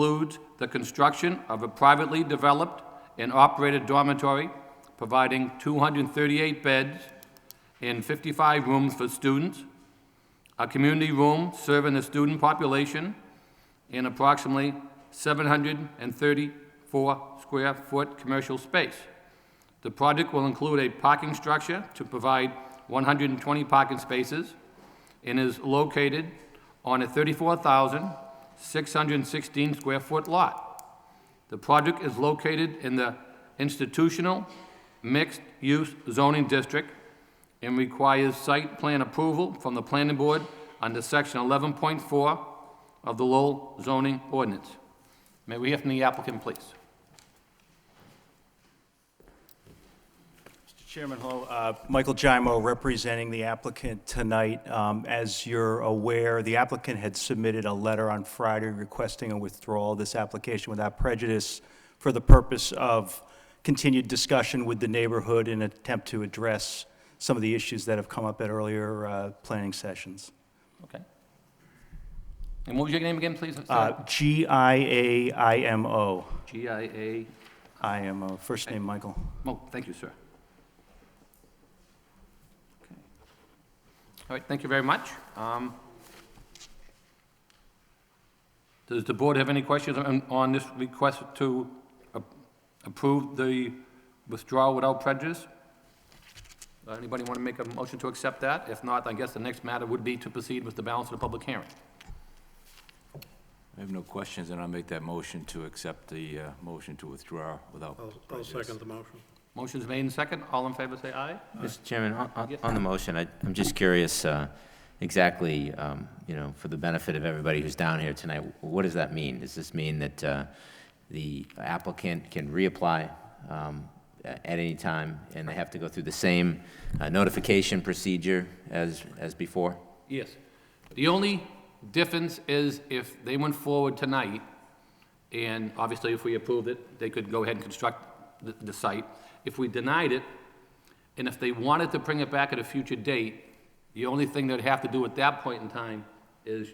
includes the construction of a privately developed and operated dormitory providing 238 beds and 55 rooms for students, a community room serving the student population, and approximately 734 square foot commercial space. The project will include a parking structure to provide 120 parking spaces and is located on a 34,616 square foot lot. The project is located in the institutional mixed-use zoning district and requires site plan approval from the planning board under section 11.4 of the Lowell zoning ordinance. May we hear from the applicant, please? Mr. Chairman, hello. Michael Gimo representing the applicant tonight. As you're aware, the applicant had submitted a letter on Friday requesting a withdrawal of this application without prejudice for the purpose of continued discussion with the neighborhood in an attempt to address some of the issues that have come up at earlier planning sessions. Okay. And what was your name again, please? G-I-A-I-M-O. G-I-A. I-M-O. First name, Michael. Oh, thank you, sir. Okay. All right, thank you very much. Does the board have any questions on this request to approve the withdrawal without prejudice? Anybody want to make a motion to accept that? If not, I guess the next matter would be to proceed with the balance of the public hearing. I have no questions, and I'll make that motion to accept the motion to withdraw without prejudice. I'll second the motion. Motion's made and second. All in favor, say aye. Mr. Chairman, on the motion, I'm just curious exactly, for the benefit of everybody who's down here tonight, what does that mean? Does this mean that the applicant can reapply at any time, and they have to go through the same notification procedure as before? Yes. The only difference is if they went forward tonight, and obviously if we approved it, they could go ahead and construct the site. If we denied it, and if they wanted to bring it back at a future date, the only thing they'd have to do at that point in time is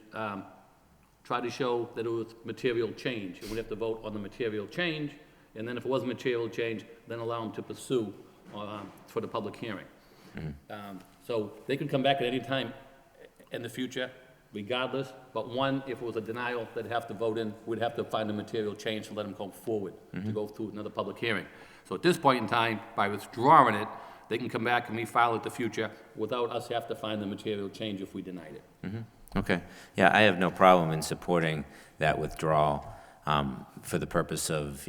try to show that it was material change. And we'd have to vote on the material change, and then if it was a material change, then allow them to pursue for the public hearing. Mm-hmm. So they could come back at any time in the future, regardless, but one, if it was a denial, they'd have to vote in, we'd have to find a material change to let them go forward, to go through another public hearing. So at this point in time, by withdrawing it, they can come back and refile it in the future without us have to find the material change if we denied it. Mm-hmm. Okay. Yeah, I have no problem in supporting that withdrawal for the purpose of,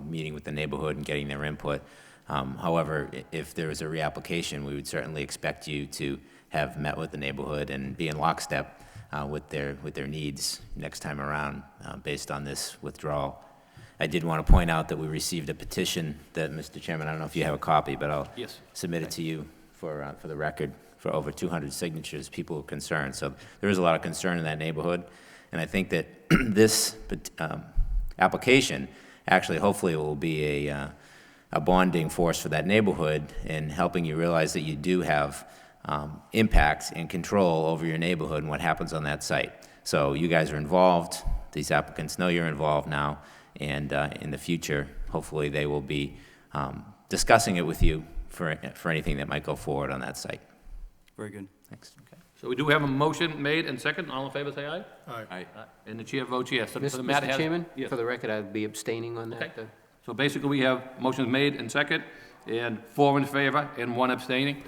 meeting with the neighborhood and getting their input. However, if there is a reapplication, we would certainly expect you to have met with the neighborhood and be in lockstep with their needs next time around based on this withdrawal. I did want to point out that we received a petition that, Mr. Chairman, I don't know if you have a copy, but I'll submit it to you for the record, for over 200 signatures, people are concerned. So there is a lot of concern in that neighborhood, and I think that this application actually hopefully will be a bonding force for that neighborhood in helping you realize that you do have impact and control over your neighborhood and what happens on that site. So you guys are involved, these applicants know you're involved now, and in the future, hopefully they will be discussing it with you for anything that might go forward on that site. Very good. Thanks. Okay. So we do have a motion made and second. All in favor, say aye. Aye. And the chair votes yes. So the matter Mr. Chairman, yes. for the record, I'd be abstaining on that. Okay. So basically, we have motions made and second, and 4 in favor and 1 abstaining.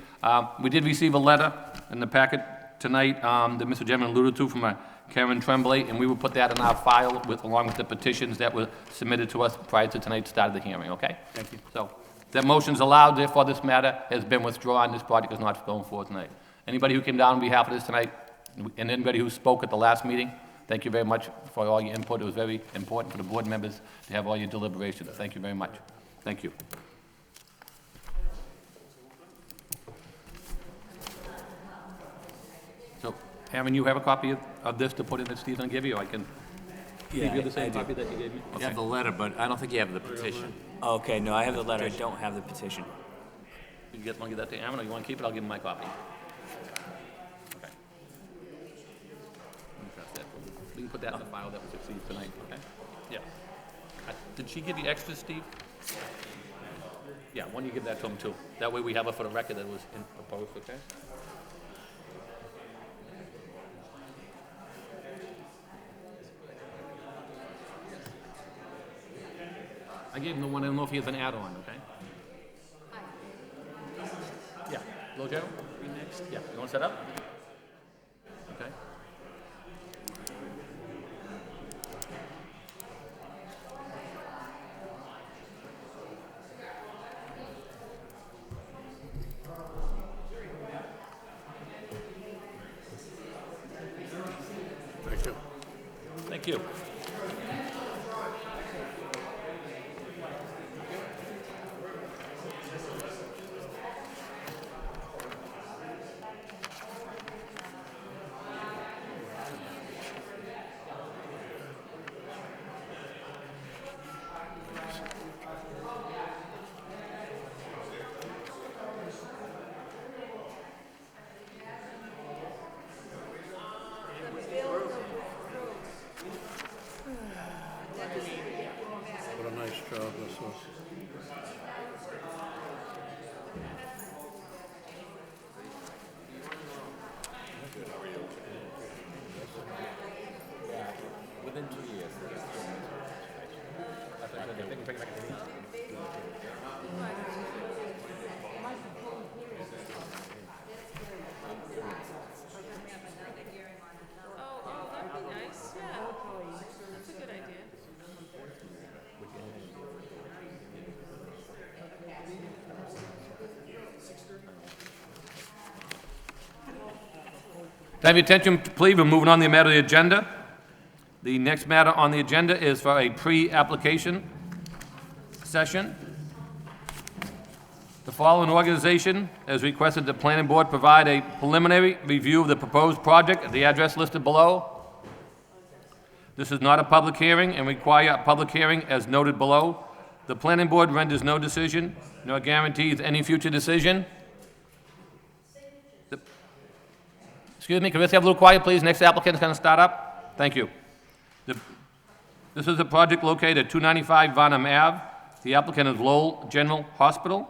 We did receive a letter in the packet tonight that Mr. Chairman alluded to from Karen Tremblay, and we will put that in our file along with the petitions that were submitted to us prior to tonight's start of the hearing, okay? Thank you. So that motion's allowed, therefore this matter has been withdrawn. This project is not going forward tonight. Anybody who came down on behalf of this tonight, and anybody who spoke at the last meeting, thank you very much for all your input. It was very important for the board members to have all your deliberations. Thank you very much. Thank you. So, Aaron, you have a copy of this to put in that Steve's going to give you? I can give you the same copy that you gave me? I have the letter, but I don't think you have the petition. Okay, no, I have the letter, I don't have the petition. You want to give that to Aaron, or you want to keep it? I'll give him my copy. Okay. We can put that in the file that was received tonight, okay? Did she give you extras, Steve? Yeah, why don't you give that to him too? That way we have it for the record that it was proposed, okay? I gave him the one, I don't know if he has an add-on, okay? Yeah, Lowell, you next? Yeah, you want to set up? Okay. Thank you. Thank you. What a nice job this was. Within 2 years. Oh, that'd be nice, yeah. That's a good idea. Have your attention, please, we're moving on to the matter of the agenda. The next matter on the agenda is for a pre-application session. The following organization has requested the planning board provide a preliminary review of the proposed project at the address listed below. This is not a public hearing and require a public hearing as noted below. The planning board renders no decision, nor guarantees any future decision. Excuse me, can we just have a little quiet, please? Next applicant is going to start up. Thank you. This is a project located at 295 Varnum Ave. The applicant is Lowell General Hospital.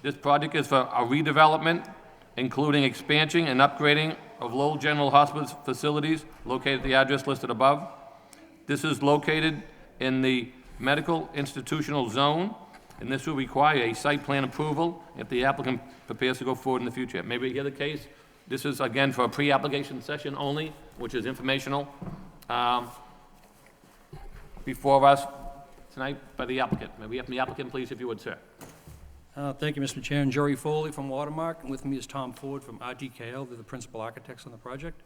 This project is for a redevelopment, including expansion and upgrading of Lowell General Hospital's facilities located at the address listed above. This is located in the medical institutional zone, and this will require a site plan approval if the applicant prepares to go forward in the future. May we hear the case? This is, again, for a pre-application session only, which is informational, before us tonight by the applicant. May we have the applicant, please, if you would, sir? Thank you, Mr. Chair. Jerry Foley from Watermark, and with me is Tom Ford from RDKL. They're the principal architects on the project.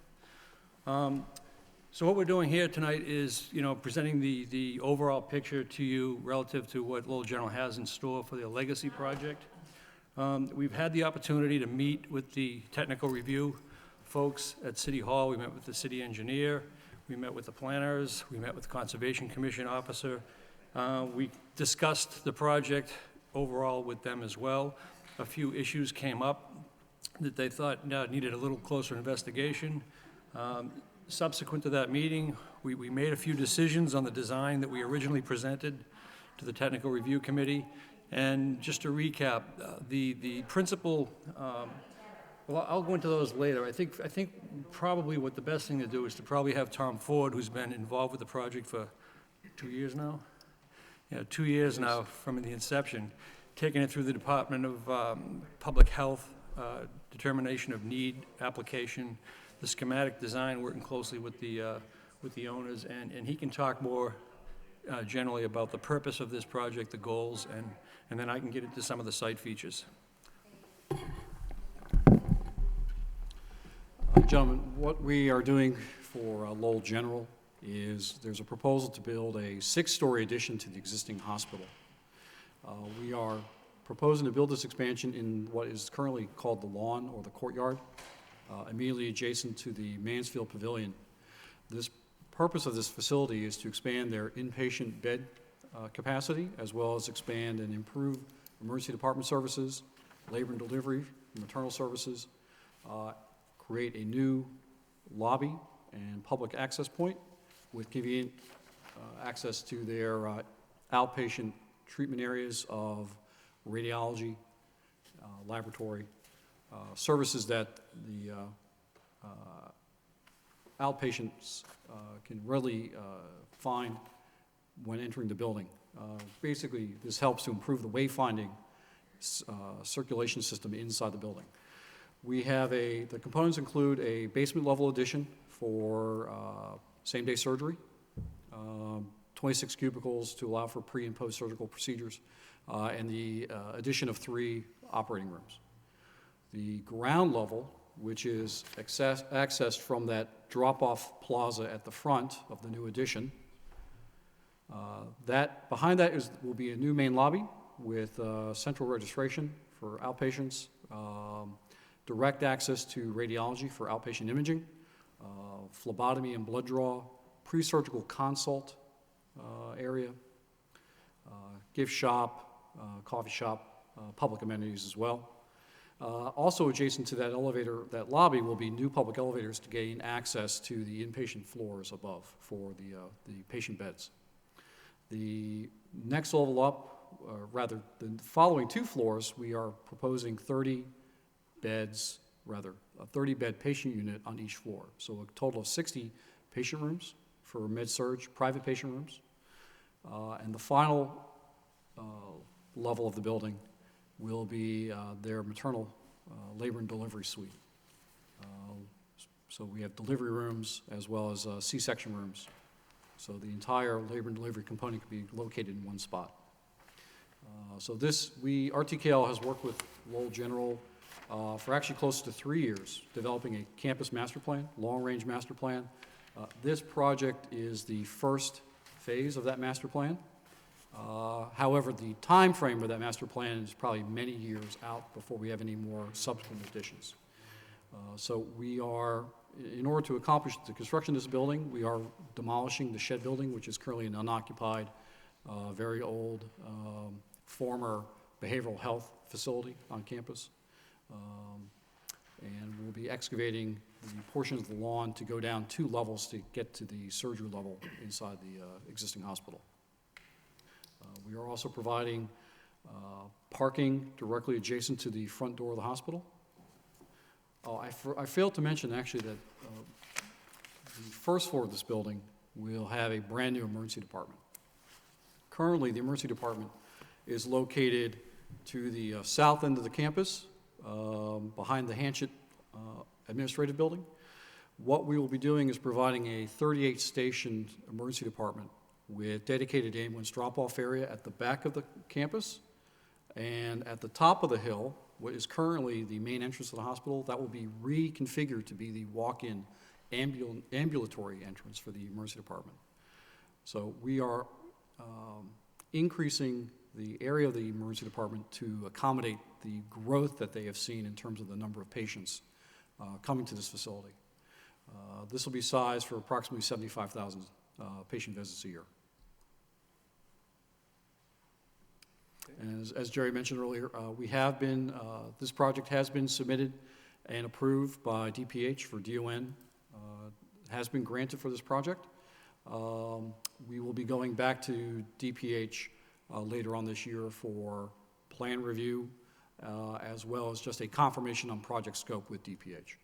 So what we're doing here tonight is, presenting the overall picture to you relative to what Lowell General has in store for their legacy project. We've had the opportunity to meet with the technical review folks at City Hall. We met with the city engineer. We met with the planners. We met with the Conservation Commission officer. We discussed the project overall with them as well. A few issues came up that they thought needed a little closer investigation. Subsequent to that meeting, we made a few decisions on the design that we originally presented to the Technical Review Committee. And just to recap, the principal, well, I'll go into those later. I think probably what the best thing to do is to probably have Tom Ford, who's been involved with the project for 2 years now? Yeah, 2 years now from the inception, taking it through the Department of Public Health, determination of need, application, the schematic design, working closely with the owners, and he can talk more generally about the purpose of this project, the goals, and then I can get into some of the site features. Gentlemen, what we are doing for Lowell General is there's a proposal to build a 6-story addition to the existing hospital. We are proposing to build this expansion in what is currently called the lawn or the courtyard, immediately adjacent to the Mansfield Pavilion. This purpose of this facility is to expand their inpatient bed capacity, as well as expand and improve emergency department services, labor and delivery, maternal services, create a new lobby and public access point with convenient access to their outpatient treatment areas of radiology, laboratory, services that the outpatients can readily find when entering the building. Basically, this helps to improve the wayfinding circulation system inside the building. We have the components include a basement level addition for same-day surgery, 26 cubicles to allow for pre- and post-surgical procedures, and the addition of 3 operating rooms. The ground level, which is accessed from that drop-off plaza at the front of the new addition, behind that will be a new main lobby with central registration for outpatients, direct access to radiology for outpatient imaging, phlebotomy and blood draw, pre-surgical consult area, gift shop, coffee shop, public amenities as well. Also adjacent to that that lobby will be new public elevators to gain access to the inpatient floors above for the patient beds. The next level up, rather the following 2 floors, we are proposing 30 beds, a 30-bed patient unit on each floor. So a total of 60 patient rooms for med-surg, private patient rooms. And the final level of the building will be their maternal labor and delivery suite. So we have delivery rooms as well as C-section rooms. So the entire labor and delivery component can be located in one spot. So RTKL has worked with Lowell General for actually close to 3 years, developing a campus master plan, long-range master plan. This project is the first phase of that master plan. However, the time frame of that master plan is probably many years out before we have any more subsequent additions. So we are, in order to accomplish the construction of this building, we are demolishing the shed building, which is currently an unoccupied, very old, former behavioral health facility on campus. And we'll be excavating the portions of the lawn to go down 2 levels to get to the surgery level inside the existing hospital. We are also providing parking directly adjacent to the front door of the hospital. I failed to mention actually that the first floor of this building will have a brand-new emergency department. Currently, the emergency department is located to the south end of the campus, behind the Hanchett Administrative Building. What we will be doing is providing a 38-station emergency department with dedicated ambulance drop-off area at the back of the campus, and at the top of the hill, what is currently the main entrance of the hospital, that will be reconfigured to be the walk-in ambulatory entrance for the emergency department. So we are increasing the area of the emergency department to accommodate the growth that they have seen in terms of the number of patients coming to this facility. This will be sized for approximately 75,000 patient visits a year. And as Jerry mentioned earlier, this project has been submitted and approved by DPH for DON, has been granted for this project. We will be going back to DPH later on this year for plan review, as well as just a confirmation on project scope with DPH.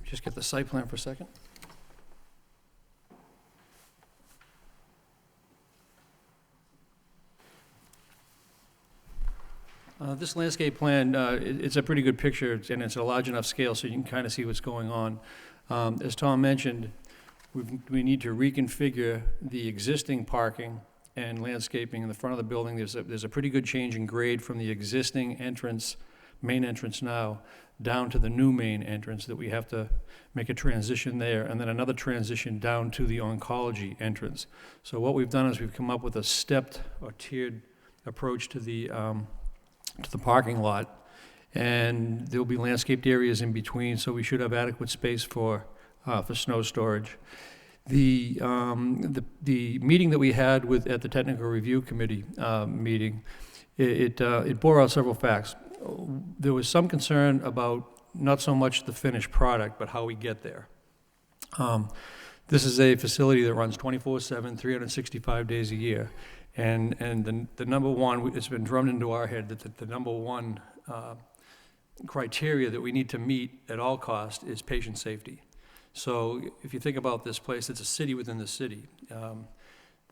Just get the site plan for a second. This landscape plan, it's a pretty good picture, and it's a large enough scale so you can kind of see what's going on. As Tom mentioned, we need to reconfigure the existing parking and landscaping in the front of the building. There's a pretty good change in grade from the existing entrance, main entrance now, down to the new main entrance that we have to make a transition there, and then another transition down to the oncology entrance. So what we've done is we've come up with a stepped or tiered approach to the parking lot, and there'll be landscaped areas in between, so we should have adequate space for snow storage. The meeting that we had at the Technical Review Committee meeting, it bore out several facts. There was some concern about not so much the finished product, but how we get there. This is a facility that runs 24/7, 365 days a year. And the number one, it's been drummed into our head that the number one criteria that we need to meet at all costs is patient safety. So if you think about this place, it's a city within the city.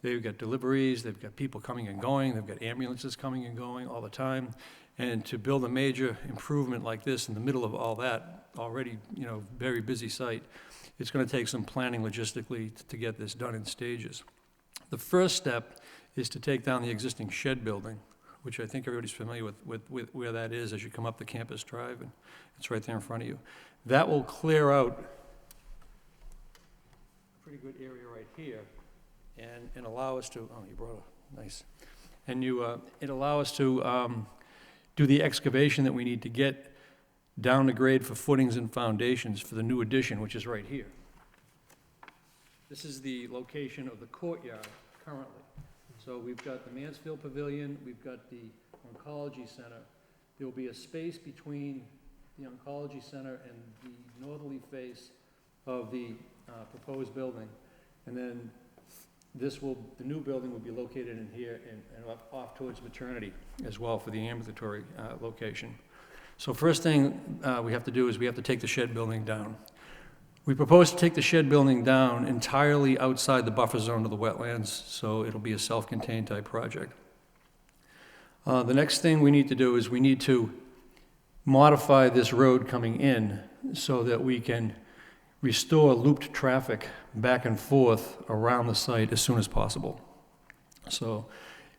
They've got deliveries, they've got people coming and going, they've got ambulances coming and going all the time. And to build a major improvement like this in the middle of all that, already, very busy site, it's going to take some planning logistically to get this done in stages. The first step is to take down the existing shed building, which I think everybody's familiar with where that is as you come up the campus drive, and it's right there in front of you. That will clear out a pretty good area right here and allow us to, oh, you brought a, nice. And it allow us to do the excavation that we need to get down the grade for footings and foundations for the new addition, which is right here. This is the location of the courtyard currently. So we've got the Mansfield Pavilion, we've got the Oncology Center. There will be a space between the Oncology Center and the northerly face of the proposed building. And then the new building will be located in here and off towards maternity as well for the ambulatory location. So first thing we have to do is we have to take the shed building down. We propose to take the shed building down entirely outside the buffer zone of the wetlands, so it'll be a self-contained type project. The next thing we need to do is we need to modify this road coming in so that we can restore looped traffic back and forth around the site as soon as possible. So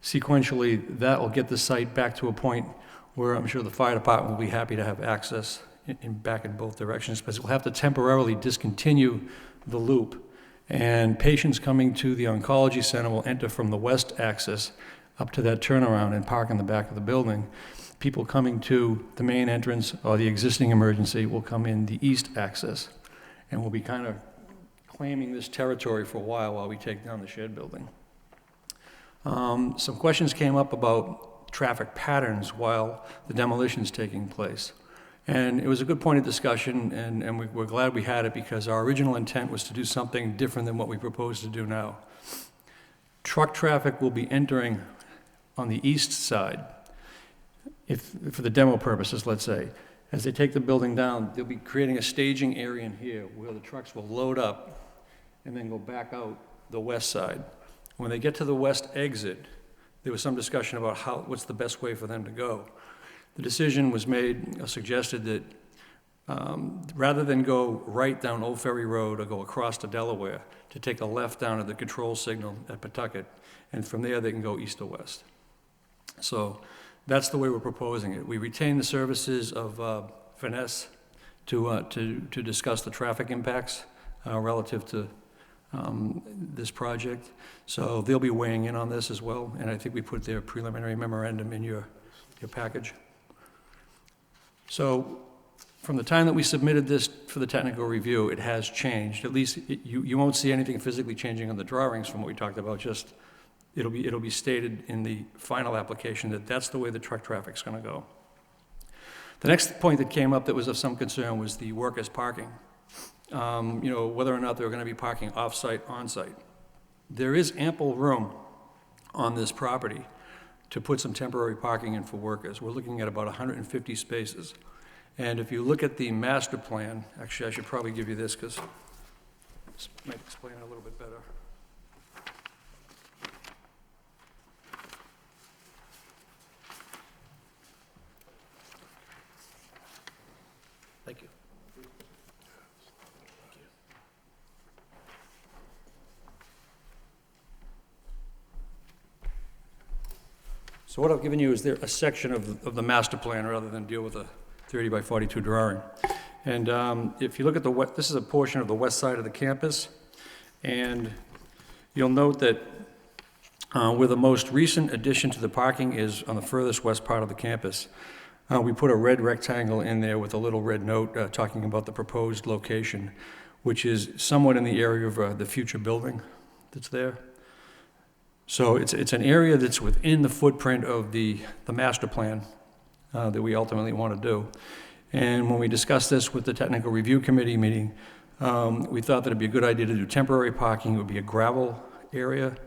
sequentially, that will get the site back to a point where I'm sure the fire department will be happy to have access back in both directions, but we'll have to temporarily discontinue the loop. And patients coming to the oncology center will enter from the west axis up to that turnaround and park in the back of the building. People coming to the main entrance or the existing emergency will come in the east axis. And we'll be kind of claiming this territory for a while we take down the shed building. Some questions came up about traffic patterns while the demolition is taking place. And it was a good point of discussion, and we're glad we had it because our original intent was to do something different than what we propose to do now. Truck traffic will be entering on the east side, for the demo purposes, let's say. As they take the building down, they'll be creating a staging area in here where the trucks will load up and then go back out the west side. When they get to the west exit, there was some discussion about what's the best way for them to go. The decision was made, suggested that rather than go right down Old Ferry Road or go across to Delaware, to take a left down at the control signal at Pawtucket, and from there they can go east to west. So that's the way we're proposing it. We retain the services of Finesse to discuss the traffic impacts relative to this project. So they'll be weighing in on this as well, and I think we put their preliminary memorandum in your package. So from the time that we submitted this for the technical review, it has changed. At least you won't see anything physically changing on the drawings from what we talked about, just it'll be stated in the final application that that's the way the truck traffic's going to go. The next point that came up that was of some concern was the workers' parking. Whether or not they're going to be parking off-site, on-site. There is ample room on this property to put some temporary parking in for workers. We're looking at about 150 spaces. And if you look at the master plan, actually I should probably give you this because this might explain it a little bit better. Thank you. So what I've given you is a section of the master plan rather than deal with a 30 by 42 drawing. And if you look at this is a portion of the west side of the campus, and you'll note that where the most recent addition to the parking is on the furthest west part of the campus. We put a red rectangle in there with a little red note talking about the proposed location, which is somewhat in the area of the future building that's there. So it's an area that's within the footprint of the master plan that we ultimately want to do. And when we discussed this with the technical review committee meeting, We thought that it'd be a good idea to do temporary parking. It would be a gravel area.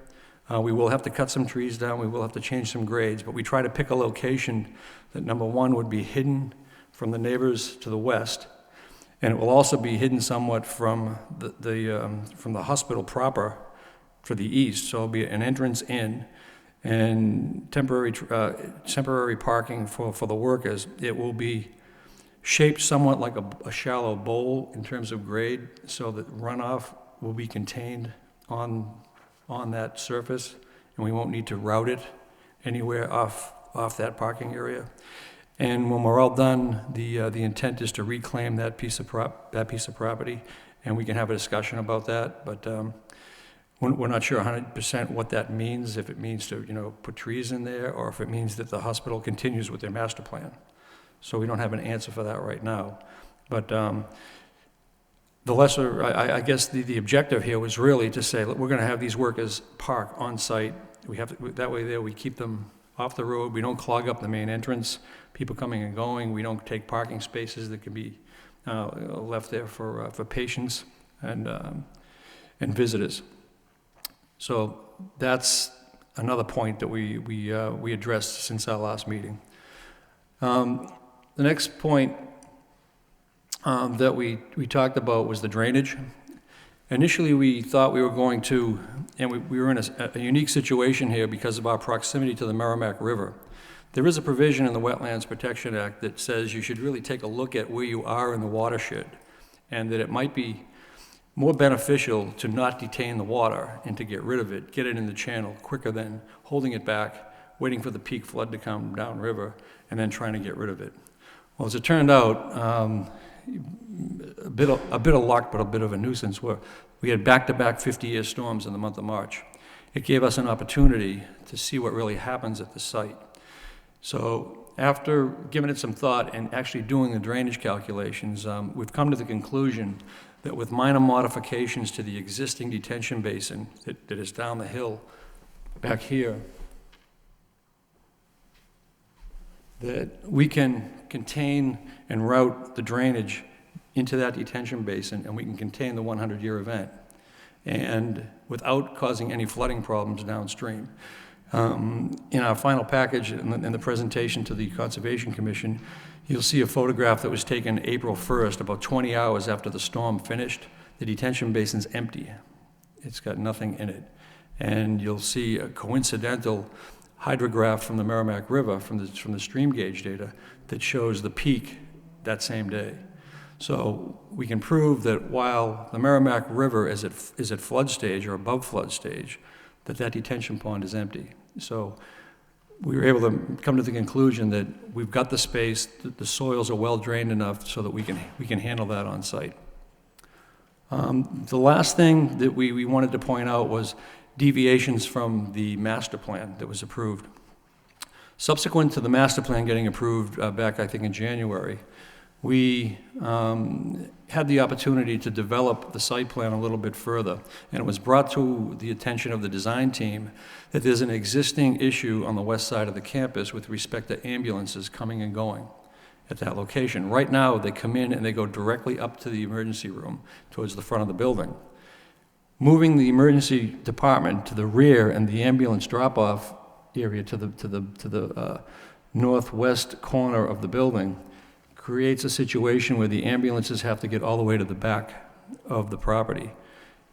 We will have to cut some trees down, we will have to change some grades, but we try to pick a location that, number one, would be hidden from the neighbors to the west, and it will also be hidden somewhat from the hospital proper for the east, so it'll be an entrance in, and temporary parking for the workers. It will be shaped somewhat like a shallow bowl in terms of grade, so that runoff will be contained on that surface, and we won't need to route it anywhere off that parking area. And when we're all done, the intent is to reclaim that piece of property, and we can have a discussion about that. But we're not sure 100% what that means. If it means to put trees in there, or if it means that the hospital continues with their master plan. So we don't have an answer for that right now. But I guess the objective here was really to say, look, we're going to have these workers park on site. That way there we keep them off the road. We don't clog up the main entrance, people coming and going. We don't take parking spaces that can be left there for patients and visitors. So that's another point that we addressed since our last meeting. The next point that we talked about was the drainage. Initially, we thought we were going to, and we were in a unique situation here because of our proximity to the Merrimack River. There is a provision in the Wetlands Protection Act that says you should really take a look at where you are in the watershed, and that it might be more beneficial to not detain the water and to get rid of it, get it in the channel quicker than holding it back, waiting for the peak flood to come downriver, and then trying to get rid of it. Well, as it turned out, a bit of luck, but a bit of a nuisance. We had back-to-back 50-year storms in the month of March. It gave us an opportunity to see what really happens at the site. So after giving it some thought and actually doing the drainage calculations, we've come to the conclusion that with minor modifications to the existing detention basin that is down the hill back here, that we can contain and route the drainage into that detention basin, and we can contain the 100-year event, and without causing any flooding problems downstream. In our final package, in the presentation to the Conservation Commission, you'll see a photograph that was taken April 1st, about 20 hours after the storm finished. The detention basin's empty. It's got nothing in it. And you'll see a coincidental hydrograph from the Merrimack River, from the stream gauge data, that shows the peak that same day. So we can prove that while the Merrimack River is at flood stage or above flood stage, that detention pond is empty. So we were able to come to the conclusion that we've got the space, that the soils are well drained enough so that we can handle that on site. The last thing that we wanted to point out was deviations from the master plan that was approved. Subsequent to the master plan getting approved back, I think, in January, we had the opportunity to develop the site plan a little bit further, and it was brought to the attention of the design team that there's an existing issue on the west side of the campus with respect to ambulances coming and going at that location. Right now, they come in and they go directly up to the emergency room towards the front of the building. Moving the emergency department to the rear and the ambulance drop-off area to the northwest corner of the building creates a situation where the ambulances have to get all the way to the back of the property.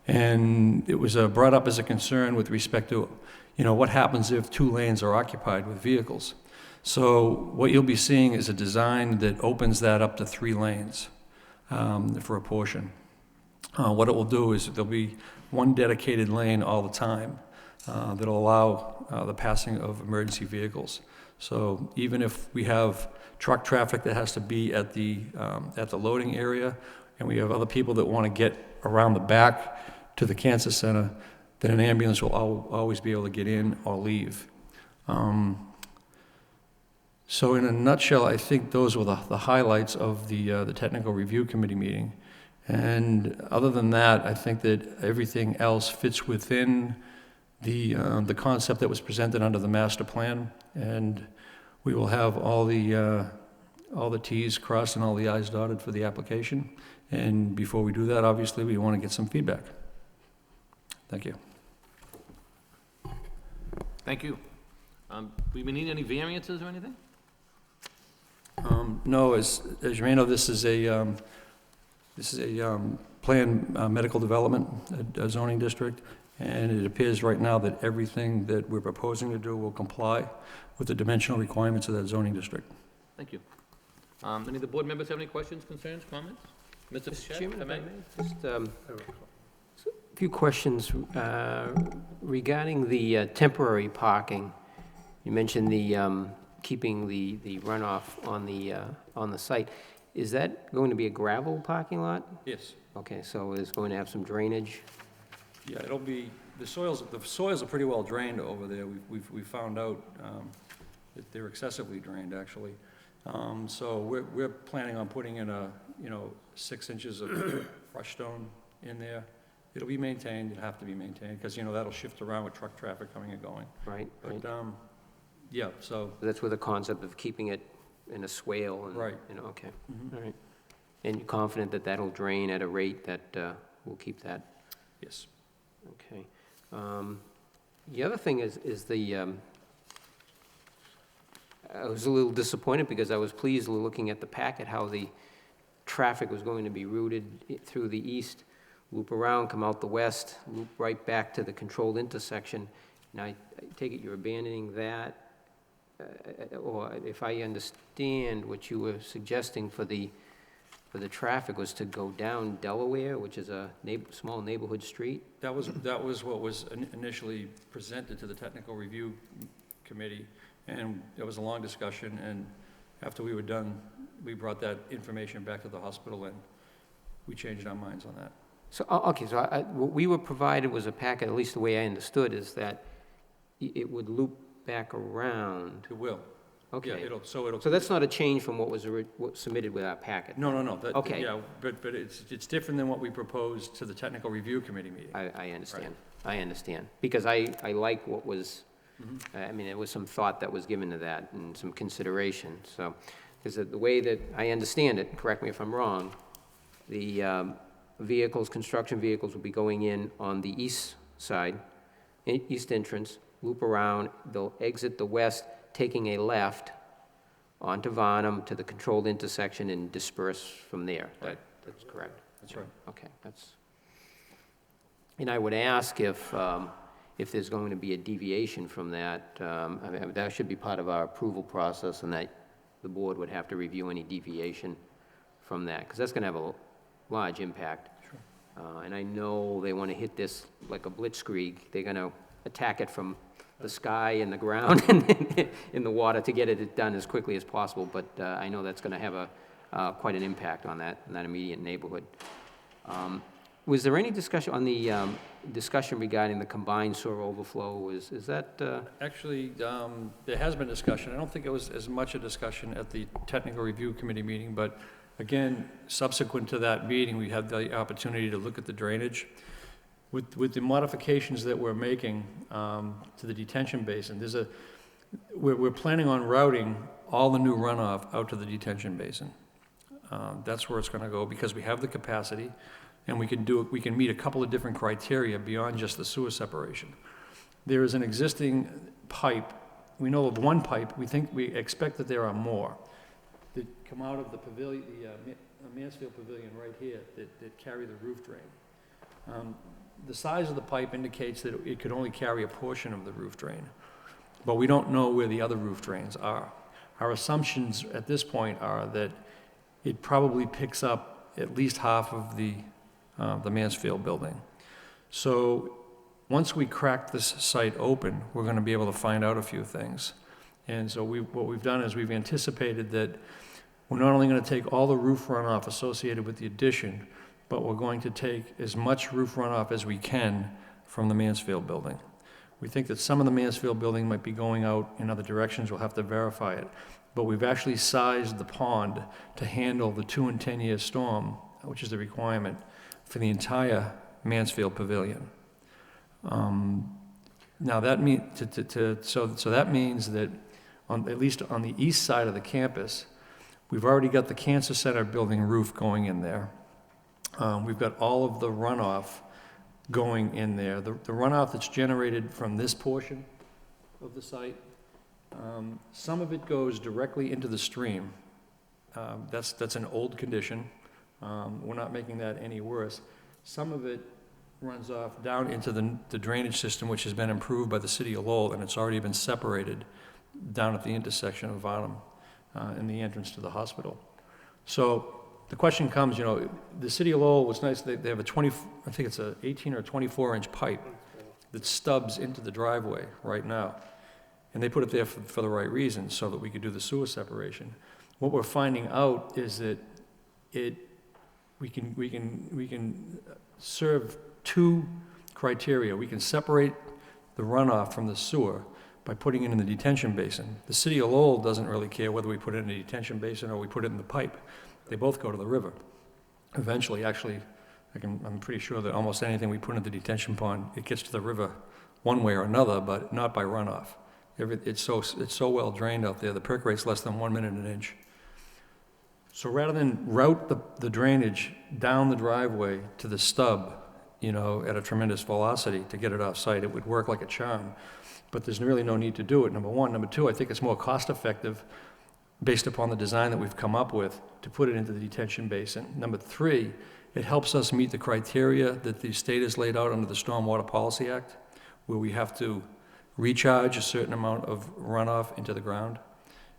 And it was brought up as a concern with respect to, what happens if 2 lanes are occupied with vehicles. So what you'll be seeing is a design that opens that up to 3 lanes for a portion. What it will do is there'll be one dedicated lane all the time that'll allow the passing of emergency vehicles. So even if we have truck traffic that has to be at the loading area, and we have other people that want to get around the back to the cancer center, then an ambulance will always be able to get in or leave. So in a nutshell, I think those were the highlights of the Technical Review Committee meeting. And other than that, I think that everything else fits within the concept that was presented under the master plan, and we will have all the T's crossed and all the I's dotted for the application, And before we do that, obviously, we want to get some feedback. Thank you. Thank you. We need any variances or anything? No, as you may know, this is a planned medical development, a zoning district, and it appears right now that everything that we're proposing to do will comply with the dimensional requirements of that zoning district. Thank you. Any of the board members have any questions, concerns, comments? Mr. Mr. Chairman, if I may? just a few questions regarding the temporary parking. You mentioned the keeping the runoff on the site. Is that going to be a gravel parking lot? Yes. Okay, so it's going to have some drainage? Yeah, it'll be, the soils are pretty well drained over there. We've found out that they're excessively drained, actually. So we're planning on putting in 6 inches of crushed stone in there. It'll be maintained, it'll have to be maintained, because, that'll shift around with truck traffic coming and going. Right, right. But, yeah, so, That's with the concept of keeping it in a swale and, Right. Okay, all right. And you're confident that that'll drain at a rate that will keep that? yes. Okay. The other thing is the, I was a little disappointed because I was pleased looking at the packet how the traffic was going to be routed through the east, loop around, come out the west, loop right back to the controlled intersection. Now, I take it you're abandoning that, or if I understand what you were suggesting for the traffic was to go down Delaware, which is a small neighborhood street? That was what was initially presented to the technical review committee, and it was a long discussion, and after we were done, we brought that information back to the hospital, and we changed our minds on that. So, okay, so what we were provided was a packet, at least the way I understood, is that it would loop back around. It will. Okay. Yeah, it'll. So that's not a change from what was submitted with our packet? No. Okay. Yeah, but it's different than what we proposed to the technical review committee meeting. I understand. I understand. Because I like what was, I mean, there was some thought that was given to that and some consideration. So, because the way that I understand it, correct me if I'm wrong, the construction vehicles will be going in on the east side, east entrance, loop around, they'll exit the west, taking a left onto Varnum to the controlled intersection and disperse from there. Right. That's correct? That's right. Okay, and I would ask if there's going to be a deviation from that. I mean, that should be part of our approval process, and that the board would have to review any deviation from that, because that's going to have a large impact. Sure. And I know they want to hit this like a blitzkrieg. They're going to attack it from the sky and the ground and in the water to get it done as quickly as possible, but I know that's going to have quite an impact on that immediate neighborhood. Was there any discussion on the discussion regarding the combined sewer overflow? Is that? Actually, there has been discussion. I don't think it was as much a discussion at the technical review committee meeting, but again, subsequent to that meeting, we had the opportunity to look at the drainage. With the modifications that we're making to the detention basin, we're planning on routing all the new runoff out to the detention basin. That's where it's going to go, because we have the capacity, and we can meet a couple of different criteria beyond just the sewer separation. There is an existing pipe. We know of one pipe. We expect that there are more that come out of the pavilion, the Mansfield Pavilion right here, that carry the roof drain. The size of the pipe indicates that it could only carry a portion of the roof drain, but we don't know where the other roof drains are. Our assumptions at this point are that it probably picks up at least half of the Mansfield building. So once we crack this site open, we're going to be able to find out a few things. And so what we've done is we've anticipated that we're not only going to take all the roof runoff associated with the addition, but we're going to take as much roof runoff as we can from the Mansfield building. We think that some of the Mansfield building might be going out in other directions. We'll have to verify it. But we've actually sized the pond to handle the 2- and 10-year storm, which is the requirement for the entire Mansfield Pavilion. Now that means so that means that at least on the east side of the campus, we've already got the Cancer Center building roof going in there. We've got all of the runoff going in there. The runoff that's generated from this portion of the site, some of it goes directly into the stream. That's an old condition. We're not making that any worse. Some of it runs off down into the drainage system, which has been improved by the city of Lowell, and it's already been separated down at the intersection of Varnum and the entrance to the hospital. So the question comes, you know, the city of Lowell was nice, they have I think it's a 18 or 24-inch pipe that stubs into the driveway right now. And they put it there for the right reason, so that we could do the sewer separation. What we're finding out is that we can serve two criteria. We can separate the runoff from the sewer by putting it in the detention basin. The city of Lowell doesn't really care whether we put it in the detention basin or we put it in the pipe. They both go to the river. Eventually, actually, I'm pretty sure that almost anything we put in the detention pond, it gets to the river one way or another, but not by runoff. It's so well drained out there, the perk rate's less than 1 minute an inch. So rather than route the drainage down the driveway to the stub, you know, at a tremendous velocity to get it off-site, it would work like a charm. But there's really no need to do it, number one. Number two, I think it's more cost-effective, based upon the design that we've come up with, to put it into the detention basin. Number three, it helps us meet the criteria that the state has laid out under the Stormwater Policy Act, where we have to recharge a certain amount of runoff into the ground.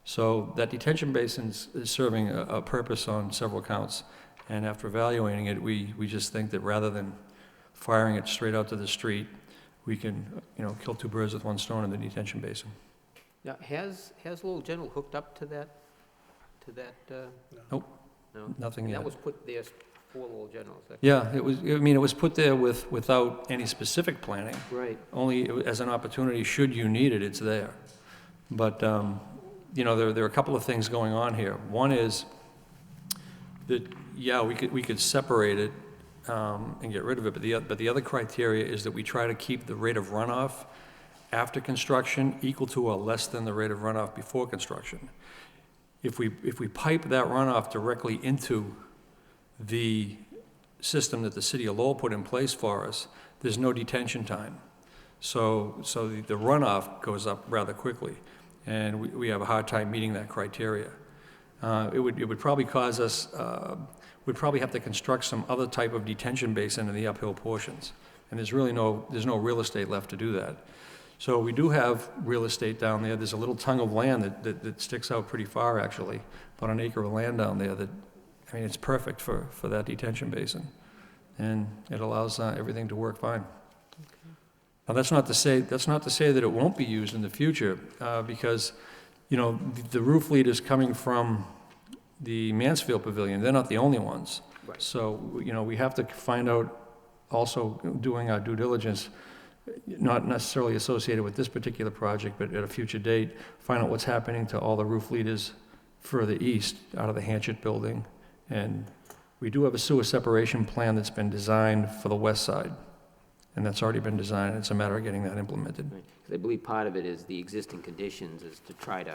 So that detention basin is serving a purpose on several counts. And after evaluating it, we just think that rather than firing it straight out to the street, we can, you know, kill two birds with one stone in the detention basin. Now, has Lowell General hooked up to that, Nope, no? nothing And yet. that was put there for Lowell General, is that Yeah, it was, I mean, it was put there without any specific planning. right? Only as an opportunity, should you need it, it's there. But, you know, there are a couple of things going on here. One is that, yeah, we could separate it and get rid of it, but the other criteria is that we try to keep the rate of runoff after construction equal to or less than the rate of runoff before construction. If we pipe that runoff directly into the system that the city of Lowell put in place for us, there's no detention time. So the runoff goes up rather quickly, and we have a hard time meeting that criteria. It would probably cause us, we'd probably have to construct some other type of detention basin in the uphill portions, and there's no real estate left to do that. So we do have real estate down there. There's a little tongue of land that sticks out pretty far, actually, about an acre of land down there that, I mean, it's perfect for that detention basin. And it allows everything to work fine. Now, that's not to say that it won't be used in the future, because, you know, the roof leaders coming from the Mansfield Pavilion, they're not the only ones. Right. So, you know, we have to find out, also doing our due diligence, not necessarily associated with this particular project, but at a future date, find out what's happening to all the roof leaders further east out of the Hanchett building. And we do have a sewer separation plan that's been designed for the west side, and that's already been designed. It's a matter of getting that implemented. Right. 'Cause I believe part of it is the existing conditions is to try to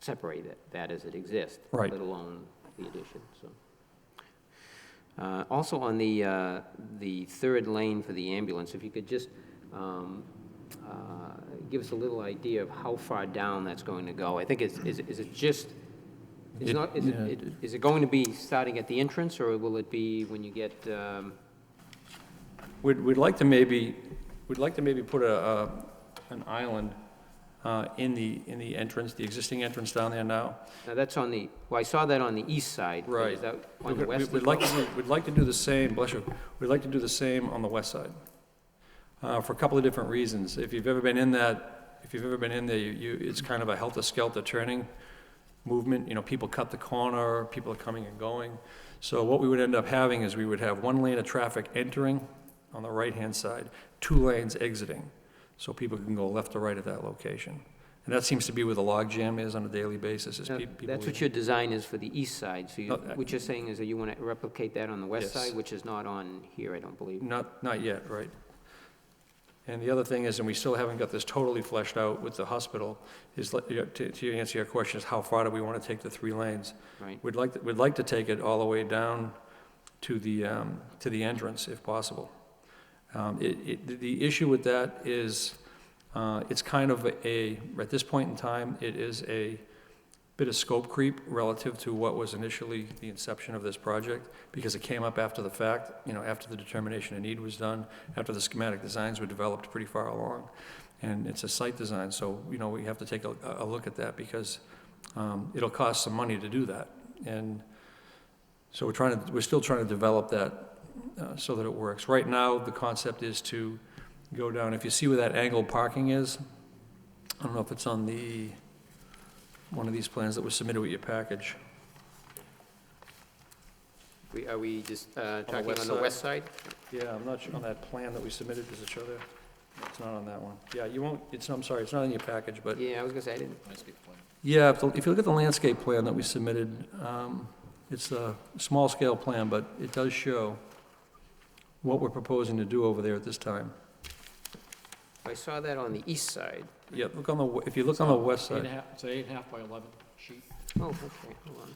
separate that as it exists. Right. Let alone the addition, so. Also on the third lane for the ambulance, if you could just give us a little idea of how far down that's going to go. I think is it just, is it going to be starting at the entrance, or will it be when you get, We'd like to maybe put an island in the entrance, the existing entrance down there now. now that's on the, well, I saw that on the east side. Right. Is that on the west? We'd like to do the same, bless you, we'd like to do the same on the west side, for a couple of different reasons. If you've ever been in there, it's kind of a helter-skelter turning movement. You know, people cut the corner, people are coming and going. So what we would end up having is we would have one lane of traffic entering on the right-hand side, 2 lanes exiting, so people can go left or right at that location. And that seems to be where the logjam is on a daily basis, is Now, people. that's what your design is for the east side, so No, what you're saying is that you want to replicate that on the west Yes. side, which is not on here, I don't believe. Not yet, right. And the other thing is, and we still haven't got this totally fleshed out with the hospital, is, to answer your question, is how far do we want to take the 3 lanes? Right. We'd like to take it all the way down to the entrance if possible. The issue with that is, it's kind of at this point in time, it is a bit of scope creep relative to what was initially the inception of this project, because it came up after the fact, after the determination of need was done, after the schematic designs were developed pretty far along. And it's a site design, so, we have to take a look at that, because it'll cost some money to do that. And so we're still trying to develop that so that it works. Right now, the concept is to go down, if you see where that angled parking is, I don't know if it's on one of these plans that was submitted with your package. Are we just talking west on the west side? Yeah, I'm not sure, on that plan that we submitted, does it show there? It's not on that one. Yeah, you won't, I'm sorry, it's not in your package, but, Yeah, I was gonna say, I didn't. yeah, if you look at the landscape plan that we submitted, it's a small-scale plan, but it does show what we're proposing to do over there at this time. I saw that on the east side. Yeah, if you look on the west side. It's an 8.5 by 11 sheet. Oh, okay, hold on.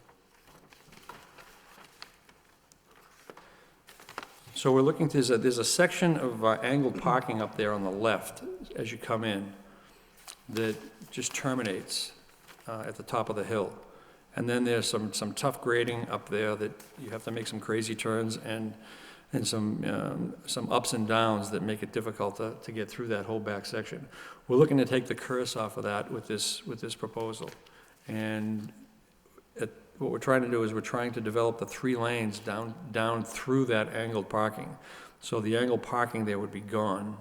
So we're looking, there's a section of angled parking up there on the left as you come in that just terminates at the top of the hill. And then there's some tough grading up there that you have to make some crazy turns and some ups and downs that make it difficult to get through that whole back section. We're looking to take the curse off of that with this proposal. And what we're trying to do is we're trying to develop the 3 lanes down through that angled parking. So the angled parking there would be gone,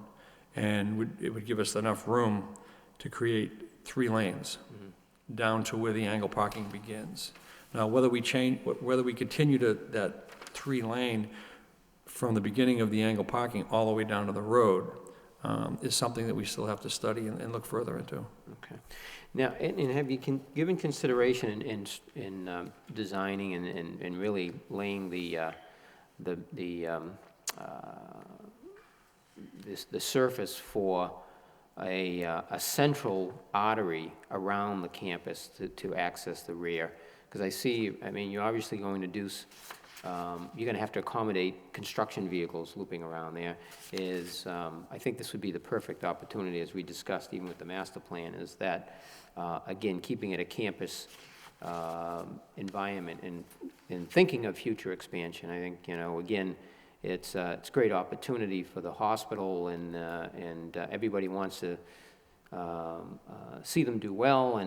and it would give us enough room to create 3 lanes down to where the angled parking begins. Now, whether we continue to that 3 lane from the beginning of the angled parking all the way down to the road is something that we still have to study and look further into. Okay. Now, and have you given consideration in designing and really laying the surface for a central artery around the campus to access the rear? Because you're obviously going to do, you're going to have to accommodate construction vehicles looping around there. I think this would be the perfect opportunity, as we discussed even with the master plan, is that, again, keeping it a campus environment and thinking of future expansion. I think, again, it's a great opportunity for the hospital, and everybody wants to see them do well,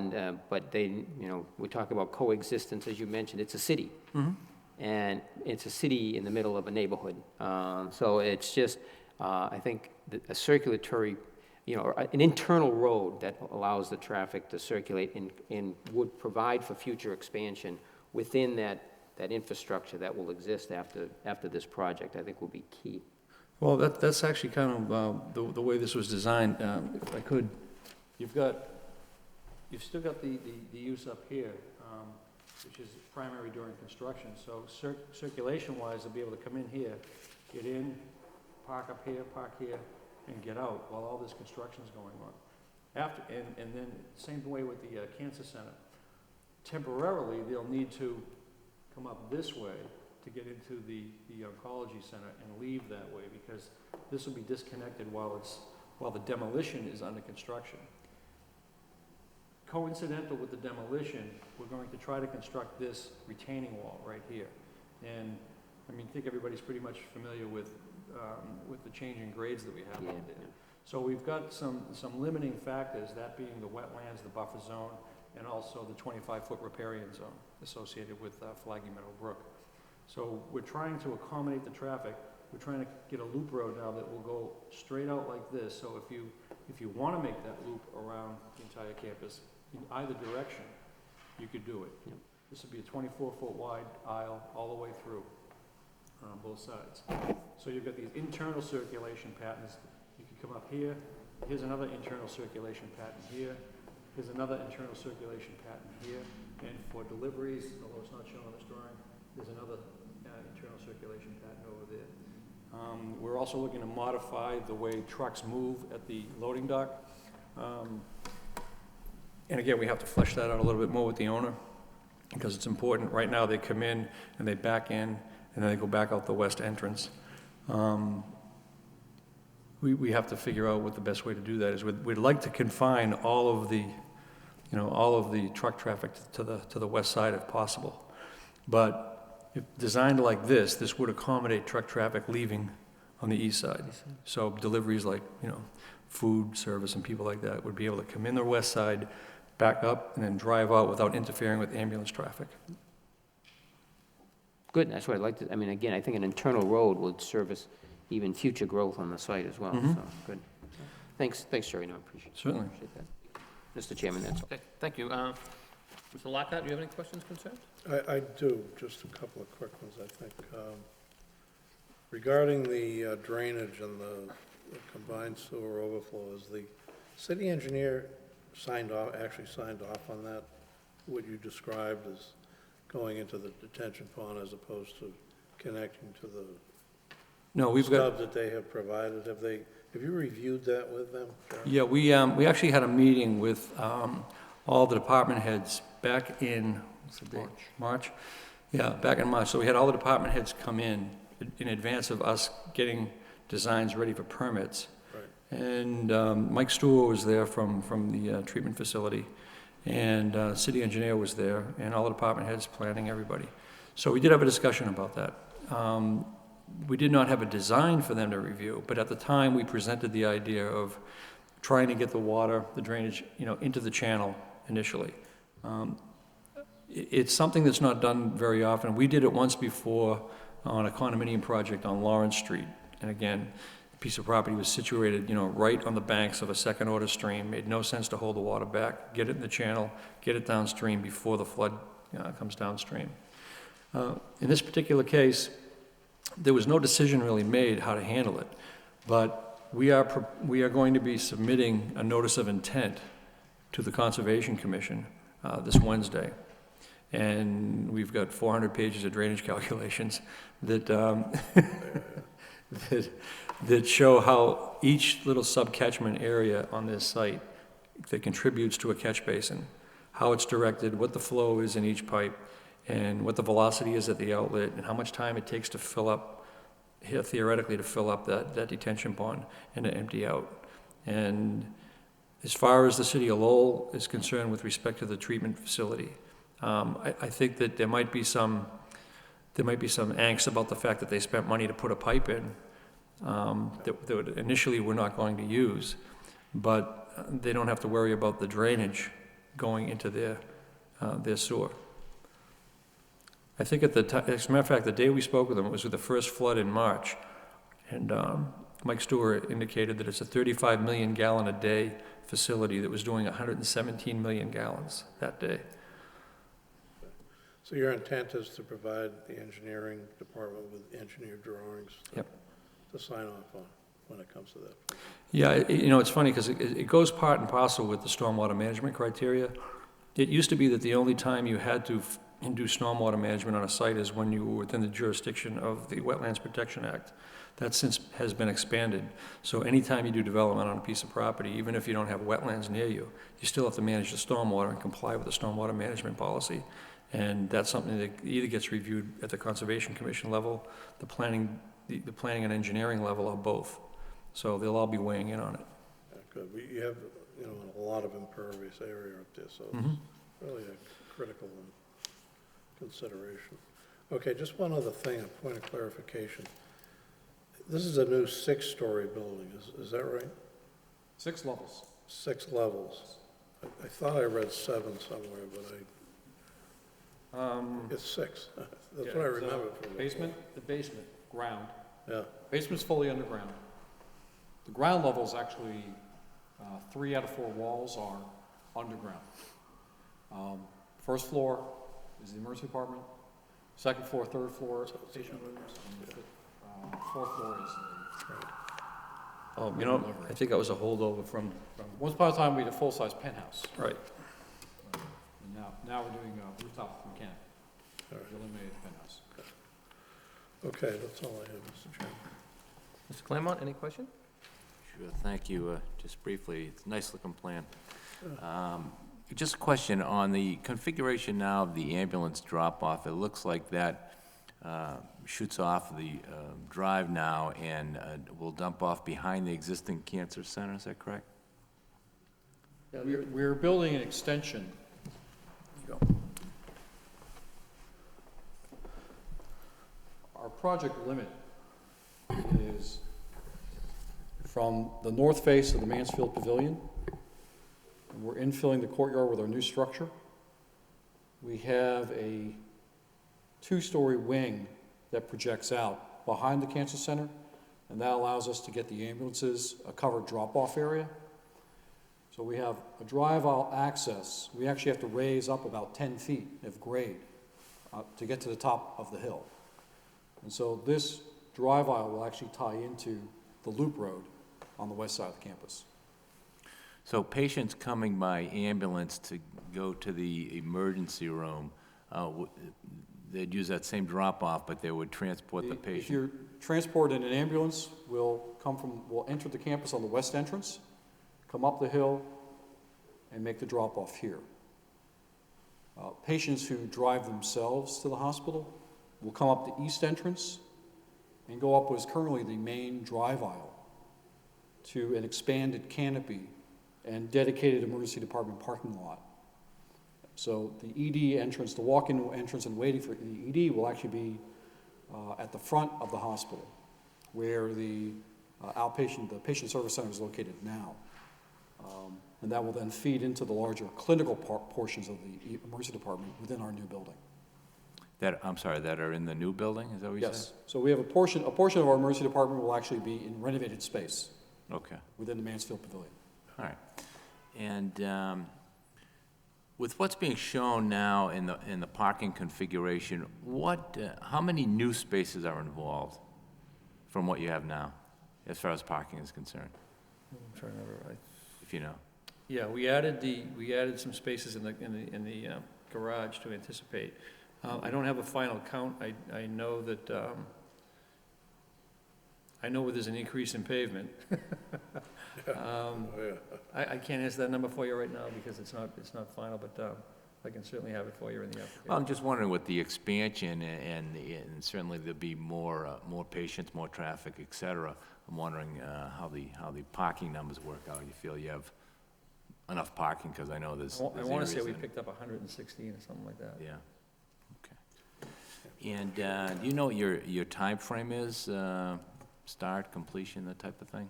but we talk about coexistence, as you mentioned. It's a city. Mm-hmm. And it's a city in the middle of a neighborhood. So it's just, I think, a circulatory, an internal road that allows the traffic to circulate and would provide for future expansion within that infrastructure that will exist after this project, I think will be key. Well, that's actually kind of the way this was designed. If I could, you've still got the use up here, which is primary during construction. So circulation-wise, they'll be able to come in here, get in, park up here, park here, and get out while all this construction's going on. And then same way with the cancer center. Temporarily, they'll need to come up this way to get into the oncology center and leave that way, because this will be disconnected while the demolition is under construction. Coincidental with the demolition, we're going to try to construct this retaining wall right here. And I think everybody's pretty much familiar with the changing grades that we have out there. So we've got some limiting factors, that being the wetlands, the buffer zone, and also the 25-foot riparian zone associated with Flaggy Meadow Brook. So we're trying to accommodate the traffic. We're trying to get a loop road now that will go straight out like this. So if you want to make that loop around the entire campus in either direction, you could do it. Yep. This would be a 24-foot wide aisle all the way through on both sides. So you've got these internal circulation patterns. You can come up here. Here's another internal circulation pattern here. Here's another internal circulation pattern here. And for deliveries, although it's not shown on this drawing, there's another internal circulation pattern over there. We're also looking to modify the way trucks move at the loading dock. And again, we have to flesh that out a little bit more with the owner, because it's important. Right now, they come in and they back in, and then they go back out the west entrance. We have to figure out what the best way to do that is. We'd like to confine all of the, all of the truck traffic to the west side if possible. But if designed like this would accommodate truck traffic leaving on the east side. So deliveries like, food service and people like that would be able to come in the west side, back up, and then drive out without interfering with ambulance traffic. Good, that's what I'd like to, I mean, again, I think an internal road would service even future growth on the site as well, so, good. Thanks, Jerry, no, I appreciate it. Certainly. Appreciate that. Mr. Chairman, that's all. Okay, thank you. Mr. Lockhart, do you have any questions, concerns? I do, just a couple of quick ones, I think. Regarding the drainage and the combined sewer overflow, is the city engineer actually signed off on that? What you described as going into the detention pond as opposed to connecting to the No, we've got, stub that they have provided? Have you reviewed that with them, Sharon? yeah, we actually had a meeting with all the department heads back in, what's the date? March? Yeah, back in March. So we had all the department heads come in advance of us getting designs ready for permits. Right. And Mike Stewart was there from the treatment facility, and city engineer was there, and all the department heads, planning, everybody. So we did have a discussion about that. We did not have a design for them to review, but at the time, we presented the idea of trying to get the water, the drainage, into the channel initially. It's something that's not done very often. We did it once before on a condominium project on Lawrence Street. And again, the piece of property was situated, right on the banks of a second-order stream. Made no sense to hold the water back, get it in the channel, get it downstream before the flood comes downstream. In this particular case, there was no decision really made how to handle it, but we are going to be submitting a notice of intent to the Conservation Commission this Wednesday. And we've got 400 pages of drainage calculations that, that show how each little sub-catchment area on this site that contributes to a catch basin, how it's directed, what the flow is in each pipe, and what the velocity is at the outlet, and how much time it takes to fill up, theoretically, to fill up that detention pond and to empty out. And as far as the city of Lowell is concerned with respect to the treatment facility, I think that there might be some angst about the fact that they spent money to put a pipe in that initially we're not going to use, but they don't have to worry about the drainage going into their sewer. I think at the time, as a matter of fact, the day we spoke with them, it was with the first flood in March, and Mike Stewart indicated that it's a 35 million gallon a day facility that was doing 117 million gallons that day. So your intent is to provide the engineering department with engineered drawings Yep. to sign off on when it comes to that? Yeah, it's funny because it goes part and parcel with the stormwater management criteria. It used to be that the only time you had to do stormwater management on a site is when you were within the jurisdiction of the Wetlands Protection Act. That since has been expanded. So anytime you do development on a piece of property, even if you don't have wetlands near you, you still have to manage the stormwater and comply with the stormwater management policy. And that's something that either gets reviewed at the Conservation Commission level, the planning and engineering level, or both. So they'll all be weighing in on it. Yeah, good. You have, a lot of impervious area up there, so it's really a critical consideration. Okay, just one other thing, a point of clarification. This is a new 6-story building, is that right? 6 levels. 6 levels. I thought I read 7 somewhere, but it's 6. That's what I remember from The basement, ground. Yeah, Basement's fully underground. The ground level is actually, 3 out of 4 walls are underground. First floor is the emergency department. Second floor, third floor, patient rooms. And the fourth floor is I think that was a holdover from once upon a time, we had a full-size penthouse. right. And now we're doing a rooftop mechanic. We eliminated the penthouse. okay, that's all I have, Mr. Chairman. Mr. Claremont, any question? Sure, thank you. Just briefly, it's a nice-looking plan. Just a question on the configuration now of the ambulance drop-off. It looks like that shoots off the drive now and will dump off behind the existing cancer center, is that correct? We're building an extension. Our project limit is from the north face of the Mansfield Pavilion, and we're infilling the courtyard with our new structure. We have a two-story wing that projects out behind the cancer center, and that allows us to get the ambulances a covered drop-off area. So we have a drive aisle access. We actually have to raise up about 10 feet of grade to get to the top of the hill. And so this drive aisle will actually tie into the loop road on the west side of the campus. So patients coming by ambulance to go to the emergency room, they'd use that same drop-off, but they would transport the If patient? you're transported in an ambulance, we'll enter the campus on the west entrance, come up the hill, and make the drop-off here. Patients who drive themselves to the hospital will come up the east entrance and go up what is currently the main drive aisle to an expanded canopy and dedicated emergency department parking lot. So the ED entrance, the walk-in entrance and waiting for the ED will actually be at the front of the hospital, where the patient service center is located now. And that will then feed into the larger clinical portions of the emergency department within our new building. I'm sorry, that are in the new building, is that what you said? Yes. So we have a portion of our emergency department will actually be in renovated space Okay, within the Mansfield Pavilion. all right. And with what's being shown now in the parking configuration, how many new spaces are involved from what you have now, as far as parking is concerned, I'm trying to remember. if you know? Yeah, we added some spaces in the garage to anticipate. I don't have a final count. I know that, I know where there's an increase in pavement. I can't answer that number for you right now because it's not final, but I can certainly have it for you in the application. Well, I'm just wondering with the expansion and certainly there'll be more patients, more traffic, et cetera. I'm wondering how the parking numbers work out. You feel you have enough parking, because I know there's I want to say areas we in- picked up 116 or something like that. Yeah, okay. And do you know what your timeframe is, start, completion, that type of thing?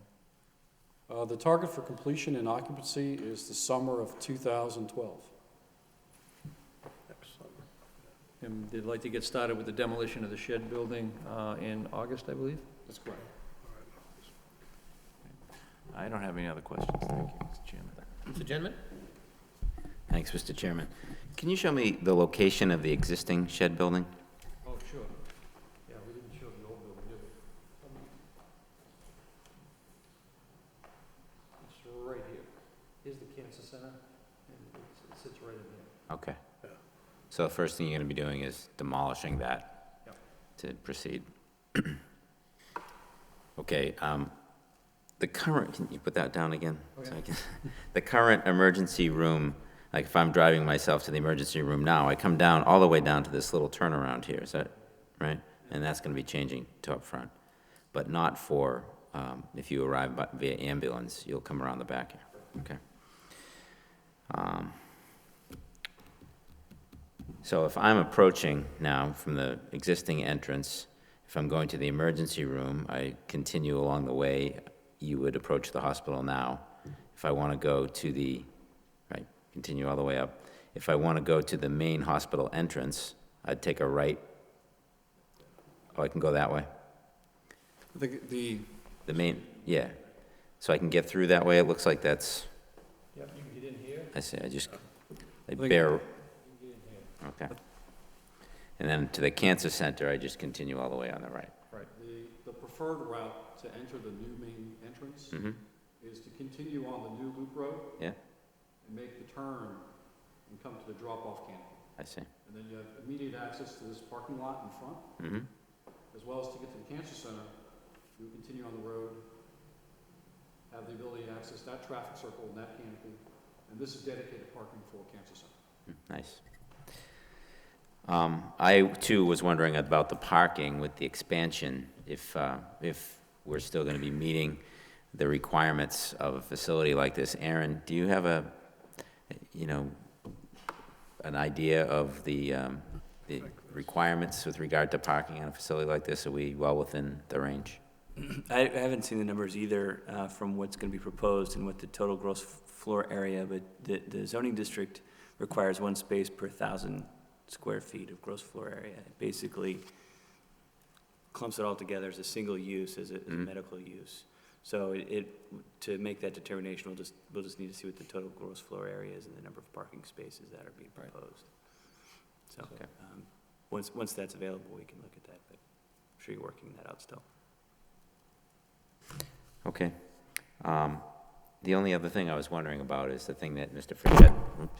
The target for completion and occupancy is the summer of 2012. Excellent. And they'd like to get started with the demolition of the shed building in August, I believe. That's correct. I don't have any other questions, thank you, Mr. Chairman. Mr. Genman? Thanks, Mr. Chairman. Can you show me the location of the existing shed building? Oh, sure. Yeah, we didn't show the old building, did we? It's right here. Here's the cancer center, and it sits right in there. Okay. Yeah. So the first thing you're going to be doing is demolishing that Yep. to proceed. Okay, the current, can you put that down again? So I can- The current emergency room, like if I'm driving myself to the emergency room now, I come down, all the way down to this little turnaround here, is that right? And that's going to be changing to up front, but not for, if you arrive via ambulance, you'll come around the back here, okay? So if I'm approaching now from the existing entrance, if I'm going to the emergency room, I continue along the way you would approach the hospital now. If I want to go to the, right, continue all the way up. If I want to go to the main hospital entrance, I'd take a right. Oh, I can go that way? The The main, yeah. So I can get through that way, it looks like that's, Yep, you can get in here. I see, I think- bear, okay. And then to the cancer center, I just continue all the way on the right. The preferred route to enter the new main entrance Mm-hmm, is to continue on the new loop road yeah, and make the turn and come to the drop-off canopy. I see. And then you have immediate access to this parking lot in front, Mm-hmm, as well as to get to the cancer center. You continue on the road, have the ability to access that traffic circle and that canopy, and this is dedicated parking for cancer center. nice. I too was wondering about the parking with the expansion, if we're still going to be meeting the requirements of a facility like this. Aaron, do you have an idea of the requirements with regard to parking on a facility like this? Are we well within the range? I haven't seen the numbers either from what's going to be proposed and what the total gross floor area, but the zoning district requires 1 space per 1,000 square feet of gross floor area. It basically clumps it all together as a single use, as a medical use. So to make that determination, we'll just need to see what the total gross floor area is and the number of parking spaces that are being proposed. So once that's available, we can look at that, but I'm sure you're working that out still. Okay. The only other thing I was wondering about is the thing that Mr. Frechette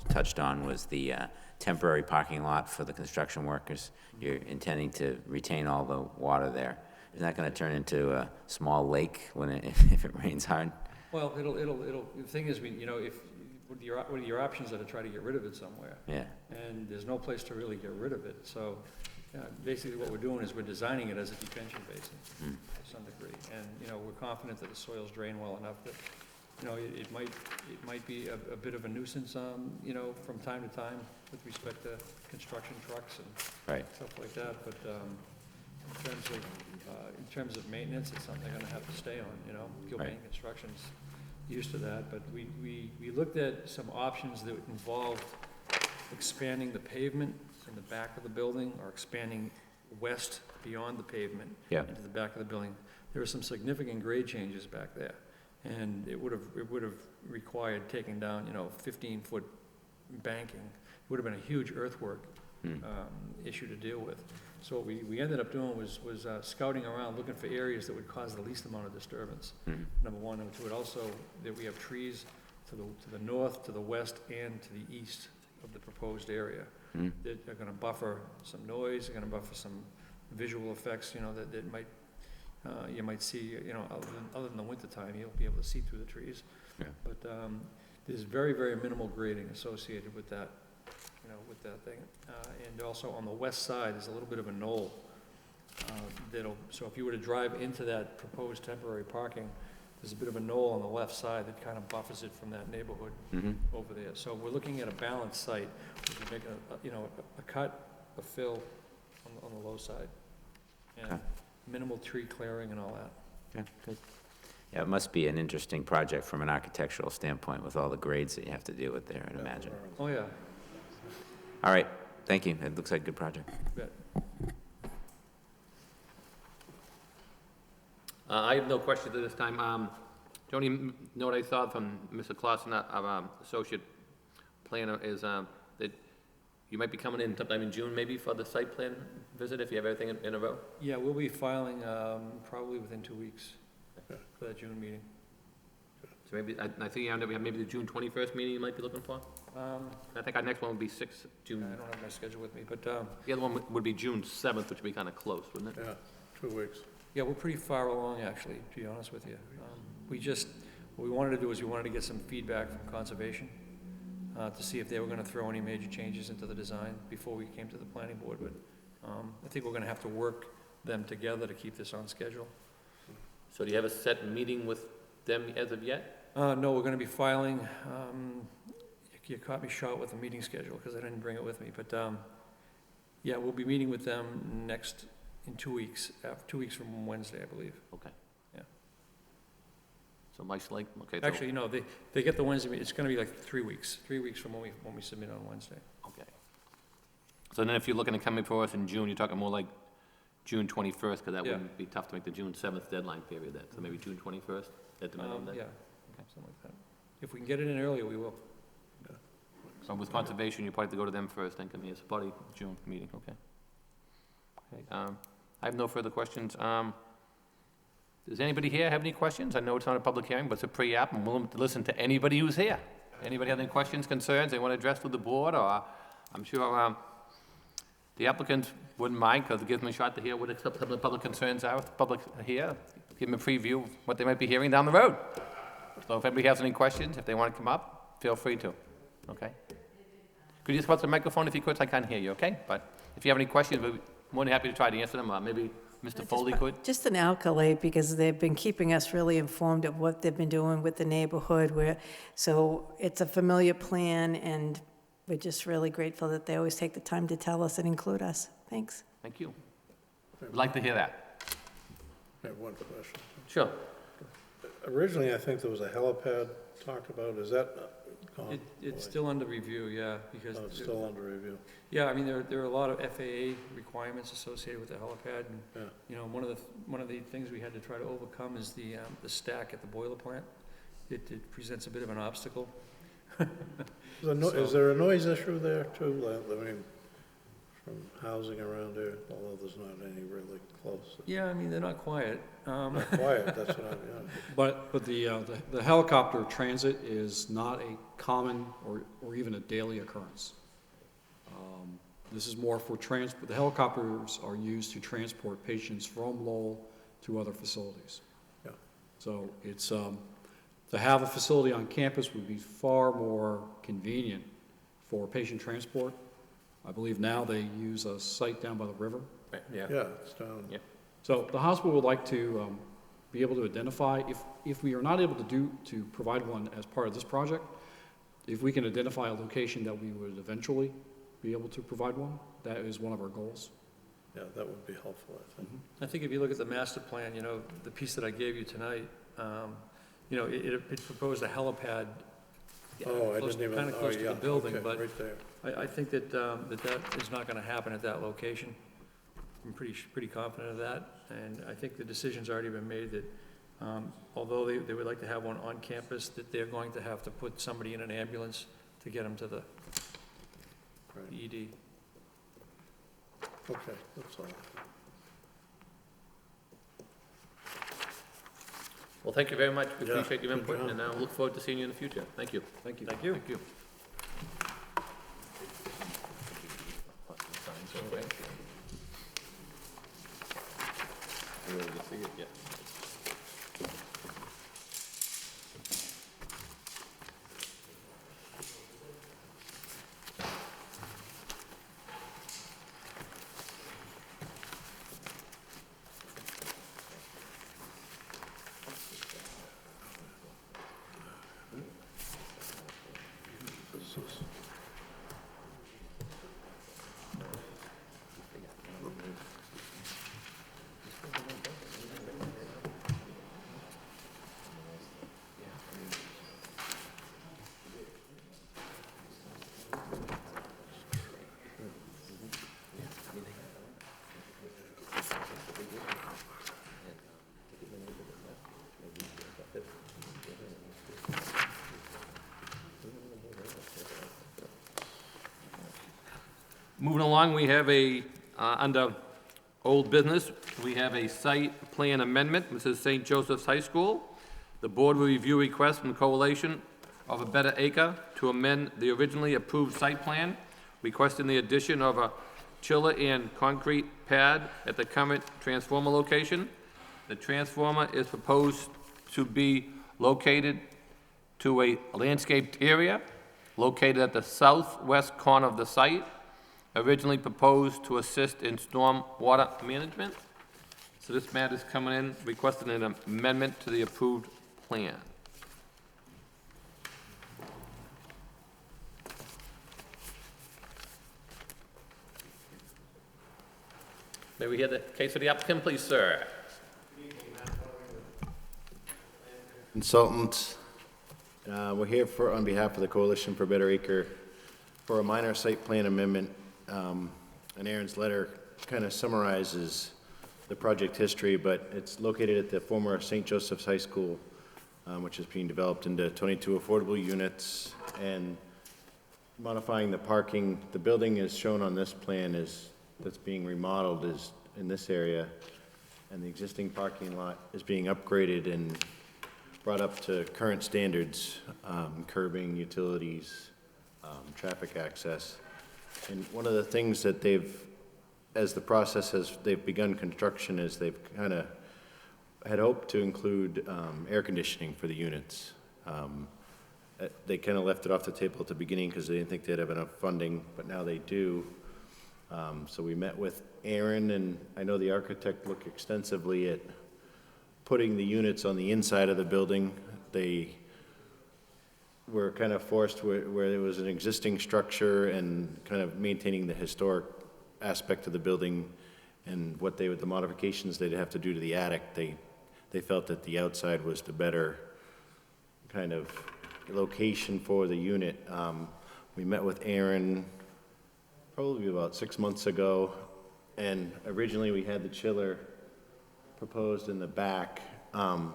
touched on was the temporary parking lot for the construction workers. You're intending to retain all the water there. Is that going to turn into a small lake if it rains hard? Well, the thing is, what are your options are to try to get rid of it somewhere. Yeah. And there's no place to really get rid of it, so basically what we're doing is we're designing it as a detention basin to some degree. And, we're confident that the soils drain well enough that, it might be a bit of a nuisance, from time to time with respect to construction trucks and stuff like that, but, in terms of maintenance, it's something they're gonna have to stay on, Gilbane Construction's used to that, but we looked at some options that involved expanding the pavement in the back of the building, or expanding west beyond the pavement into the back of the building. There were some significant grade changes back there, and it would have required taking down, 15-foot banking. It would have been a huge earthwork issue to deal with. So what we ended up doing was scouting around, looking for areas that would cause the least amount of disturbance. Number one. Number two, also that we have trees to the north, to the west, and to the east of the proposed area that are going to buffer some noise, are going to buffer some visual effects, that might you might see, other than the wintertime, you'll be able to see through the trees. Yeah. But there's very, very minimal grading associated with that. With that thing. And also on the west side, there's a little bit of a knoll so if you were to drive into that proposed temporary parking, there's a bit of a knoll on the left side that kind of buffers it from that neighborhood over there. So we're looking at a balanced site. We make a cut, a fill on the low side, and minimal tree clearing and all that. Yeah, good. Yeah, it must be an interesting project from an architectural standpoint with all the grades that you have to deal with there, I'd imagine. Oh, yeah. All right, thank you. It looks like a good project. Bet. I have no questions at this time. The only note I saw from Mr. Clausen, our associate planner, is that you might be coming in sometime in June, maybe, for the site plan visit, if you have everything in a row? Yeah, we'll be filing probably within 2 weeks for that June meeting. So maybe, I think we have maybe the June 21st meeting you might be looking for? I think our next one would be 6 June. I don't have my schedule with me, but, The other one would be June 7th, which would be kind of close, wouldn't it? Yeah, 2 weeks. yeah, we're pretty far along, actually, to be honest with you. What we wanted to do is we wanted to get some feedback from Conservation to see if they were gonna throw any major changes into the design before we came to the planning board, but I think we're gonna have to work them together to keep this on schedule. So do you have a set meeting with them as of yet? No, we're gonna be filing, you caught me short with the meeting schedule, because I didn't bring it with me, but, yeah, we'll be meeting with them in 2 weeks, 2 weeks from Wednesday, I believe. Okay. Yeah. So Mike's like, okay. Actually, no, they get the Wednesday, it's gonna be like 3 weeks, 3 weeks from when we submit on Wednesday. Okay. So then if you're looking to come in for us in June, you're talking more like June 21st, because that Yeah. wouldn't be tough to make the June 7th deadline period then, so maybe June 21st at the minimum then? Yeah, something like that. If we can get it in earlier, we will. So with Conservation, you probably have to go to them first, then come here, it's probably June meeting, okay. Okay, I have no further questions. Does anybody here have any questions? I know it's not a public hearing, but it's a pre-app. I'm willing to listen to anybody who's here. Anybody have any questions, concerns they want to address with the board, or I'm sure the applicant wouldn't mind, because it gives them a shot to hear what some of the public concerns are with the public here. Give them a preview of what they might be hearing down the road. So if anybody has any questions, if they want to come up, feel free to, okay? Could you just put the microphone if you could? I can't hear you, okay? But if you have any questions, we're more than happy to try to answer them. Maybe Mr. Foley could. Just an accolade, because they've been keeping us really informed of what they've been doing with the neighborhood, so it's a familiar plan, and we're just really grateful that they always take the time to tell us and include us. Thanks. Thank you. We'd like to hear that. I have one question. Sure. Originally, I think there was a helipad talked about, is that gone? It's still under review, yeah, because. Oh, it's still under review. Yeah, I mean, there are a lot of FAA requirements associated with the helipad, and, Yeah. you know, one of the things we had to try to overcome is the stack at the boiler plant. It presents a bit of an obstacle. Is there a noise issue there too? I mean, from housing around here, although there's not any really close. Yeah, I mean, they're not quiet. Not quiet, that's what I'm, yeah. But the helicopter transit is not a common or even a daily occurrence. This is more for transport. The helicopters are used to transport patients from Lowell to other facilities. Yeah. So it's, to have a facility on campus would be far more convenient for patient transport. I believe now they use a site down by the river. Yeah. Yeah, it's down. Yeah. So the hospital would like to be able to identify, if we are not able to provide one as part of this project, if we can identify a location that we would eventually be able to provide one, that is one of our goals. Yeah, that would be helpful, I think. I think if you look at the master plan, you know, the piece that I gave you tonight, you know, it proposed a helipad. Oh, I didn't even, Kind of close to yeah, the building, okay, but right there. I think that is not gonna happen at that location. I'm pretty confident of that, and I think the decision's already been made that, although they would like to have one on campus, that they're going to have to put somebody in an ambulance to get them to the Right. ED. Okay, that's all. Well, thank you very much. We Yeah, appreciate your good input, job. and I look forward to seeing you in the future. Thank you. Thank you. Thank you. Thank you. Moving along, we have under old business, we have a site plan amendment. This is St. Joseph's High School. The board will review requests from Coalition of a Better Acre to amend the originally approved site plan, requesting the addition of a chiller and concrete pad at the current transformer location. The transformer is proposed to be located to a landscaped area located at the southwest corner of the site, originally proposed to assist in storm water management. So this matter is coming in, requesting an amendment to the approved plan. May we hear the case of the applicant, please, sir? Consultant, we're here on behalf of the Coalition for Better Acre for a minor site plan amendment. And Aaron's letter kind of summarizes the project history, but it's located at the former St. Joseph's High School, which is being developed into 22 affordable units, and modifying the parking. The building is shown on this plan that's being remodeled is in this area, and the existing parking lot is being upgraded and brought up to current standards, curbing, utilities, traffic access. And one of the things that as the process they've begun construction, is they've kind of had hoped to include air conditioning for the units. They kind of left it off the table at the beginning because they didn't think they'd have enough funding, but now they do. So we met with Aaron, and I know the architect looked extensively at putting the units on the inside of the building. They were kind of forced where there was an existing structure and kind of maintaining the historic aspect of the building and what the modifications they'd have to do to the attic. They felt that the outside was the better kind of location for the unit. We met with Aaron probably about 6 months ago, and originally we had the chiller proposed in the back, but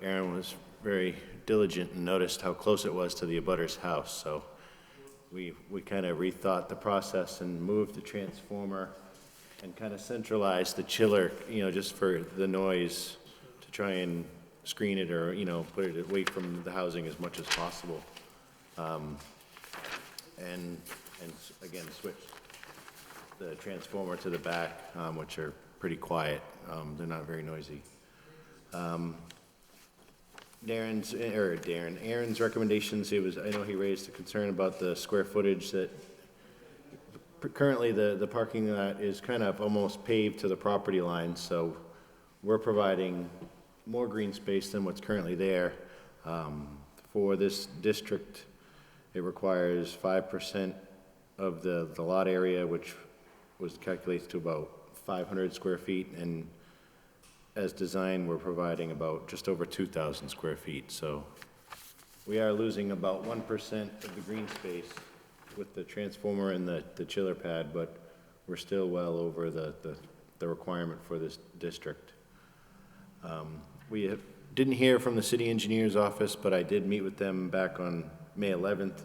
Aaron was very diligent and noticed how close it was to the abutter's house, so we kind of rethought the process and moved the transformer and kind of centralized the chiller, just for the noise, to try and screen it or, put it away from the housing as much as possible. And again, switch the transformer to the back, which are pretty quiet. They're not very noisy. Aaron's recommendations, I know he raised a concern about the square footage that currently the parking lot is kind of almost paved to the property line, so we're providing more green space than what's currently there. For this district, it requires 5% of the lot area, which was calculated to about 500 square feet, and as designed, we're providing about just over 2,000 square feet. So we are losing about 1% of the green space with the transformer and the chiller pad, but we're still well over the requirement for this district. We didn't hear from the city engineer's office, but I did meet with them back on May 11th.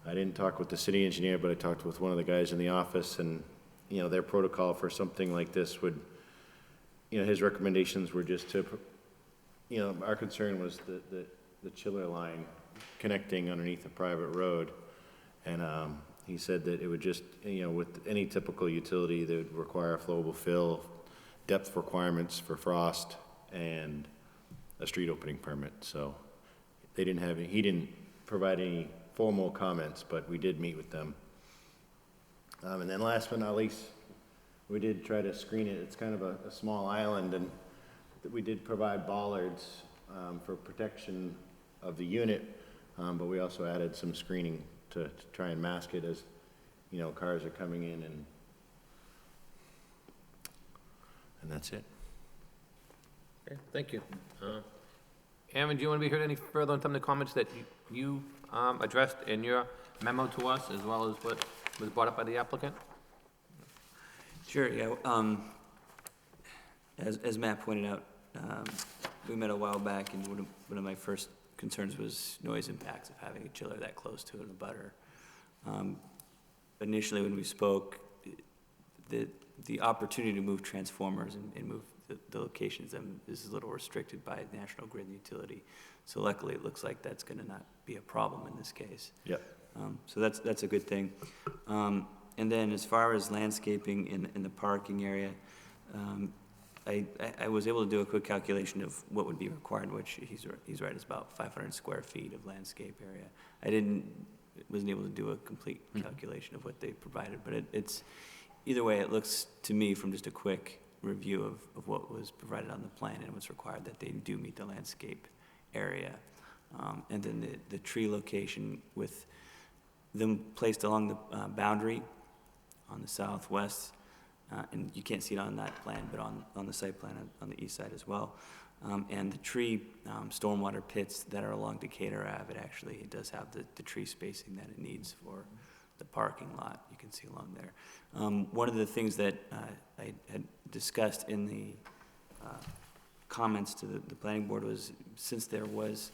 I didn't talk with the city engineer, but I talked with one of the guys in the office, and, their protocol for something like this would, his recommendations were just to, our concern was the chiller line connecting underneath a private road. And he said that it would just, with any typical utility, they would require a flowable fill, depth requirements for frost, and a street opening permit. So he didn't provide any formal comments, but we did meet with them. And then last but not least, we did try to screen it. It's kind of a small island, and we did provide bollards for protection of the unit, but we also added some screening to try and mask it as, cars are coming in, and that's it. Okay, thank you. Aaron, do you want to be heard any further on some of the comments that you addressed in your memo to us, as well as what was brought up by the applicant? Sure, yeah. As Matt pointed out, we met a while back, and one of my first concerns was noise impacts of having a chiller that close to an abutter. Initially, when we spoke, the opportunity to move transformers and move the locations is a little restricted by National Grid and utility. So luckily, it looks like that's going to not be a problem in this case. Yep. So that's a good thing. And then as far as landscaping in the parking area, I was able to do a quick calculation of what would be required, which he's right, it's about 500 square feet of landscape area. I wasn't able to do a complete calculation of what they provided, but it's either way, it looks to me from just a quick review of what was provided on the plan and what's required, that they do meet the landscape area. And then the tree location with them placed along the boundary on the southwest, and you can't see it on that plan, but on the site plan on the east side as well. And the tree stormwater pits that are along Decatur Ave, it does have the tree spacing that it needs for the parking lot, you can see along there. One of the things that I had discussed in the comments to the planning board was, since there was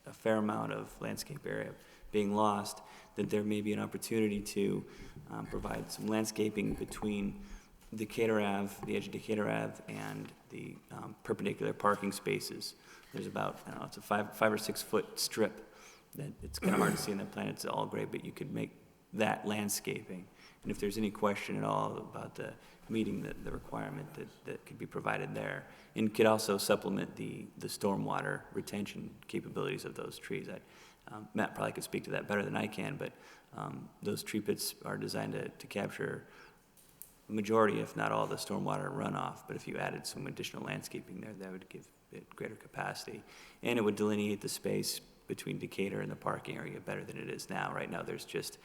a fair amount of landscape area being lost, that there may be an opportunity to provide some landscaping between Decatur Ave, the edge of Decatur Ave, and the perpendicular parking spaces. There's about, I don't know, it's a 5 or 6 foot strip that it's kind of hard to see in the plan. It's all gray, but you could make that landscaping. And if there's any question at all about meeting the requirement, that could be provided there, and could also supplement the stormwater retention capabilities of those trees. Matt probably could speak to that better than I can, but those tree pits are designed to capture the majority, if not all, the stormwater runoff. But if you added some additional landscaping there, that would give it greater capacity. And it would delineate the space between Decatur and the parking area better than it is now. Right now, there's just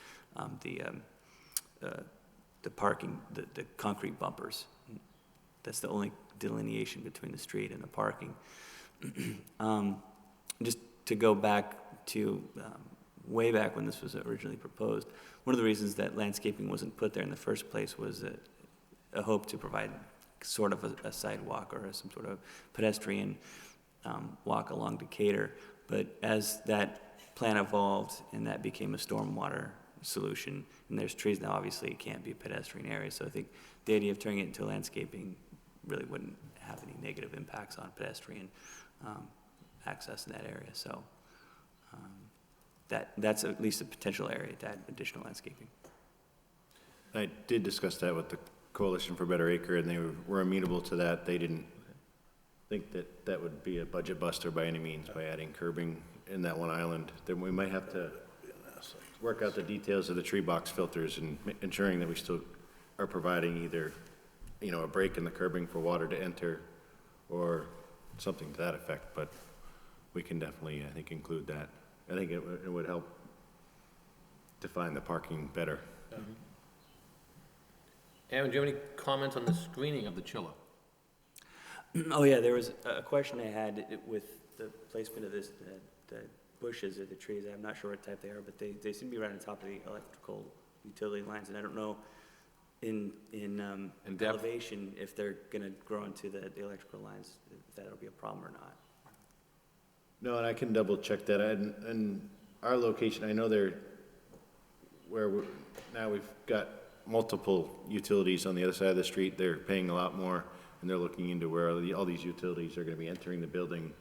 the parking, the concrete bumpers. That's the only delineation between the street and the parking. Just to go back to way back when this was originally proposed, one of the reasons that landscaping wasn't put there in the first place was a hope to provide sort of a sidewalk or some sort of pedestrian walk along Decatur. But as that plan evolved and that became a stormwater solution, and there's trees now, obviously it can't be a pedestrian area. So I think the idea of turning it into landscaping really wouldn't have any negative impacts on pedestrian access in that area. So that's at least a potential area to add additional landscaping. I did discuss that with the Coalition for Better Acre, and they were amenable to that. They didn't think that that would be a budget buster by any means by adding curbing in that one island. Then we might have to work out the details of the tree box filters and ensuring that we still are providing either, you know, a break in the curbing for water to enter or something to that effect, but we can definitely, I think, include that. I think it would help define the parking better. Aaron, do you have any comments on the screening of the chiller? Oh yeah, there was a question I had with the placement of this, the bushes or the trees. I'm not sure what type they are, but they seem to be right on top of the electrical utility lines, and I don't know in depth? elevation if they're gonna grow into the electrical lines, if that'll be a problem or not. No, and I can double check that. And our location, I know now we've got multiple utilities on the other side of the street. They're paying a lot more, and they're looking into where all these utilities are gonna be entering the building,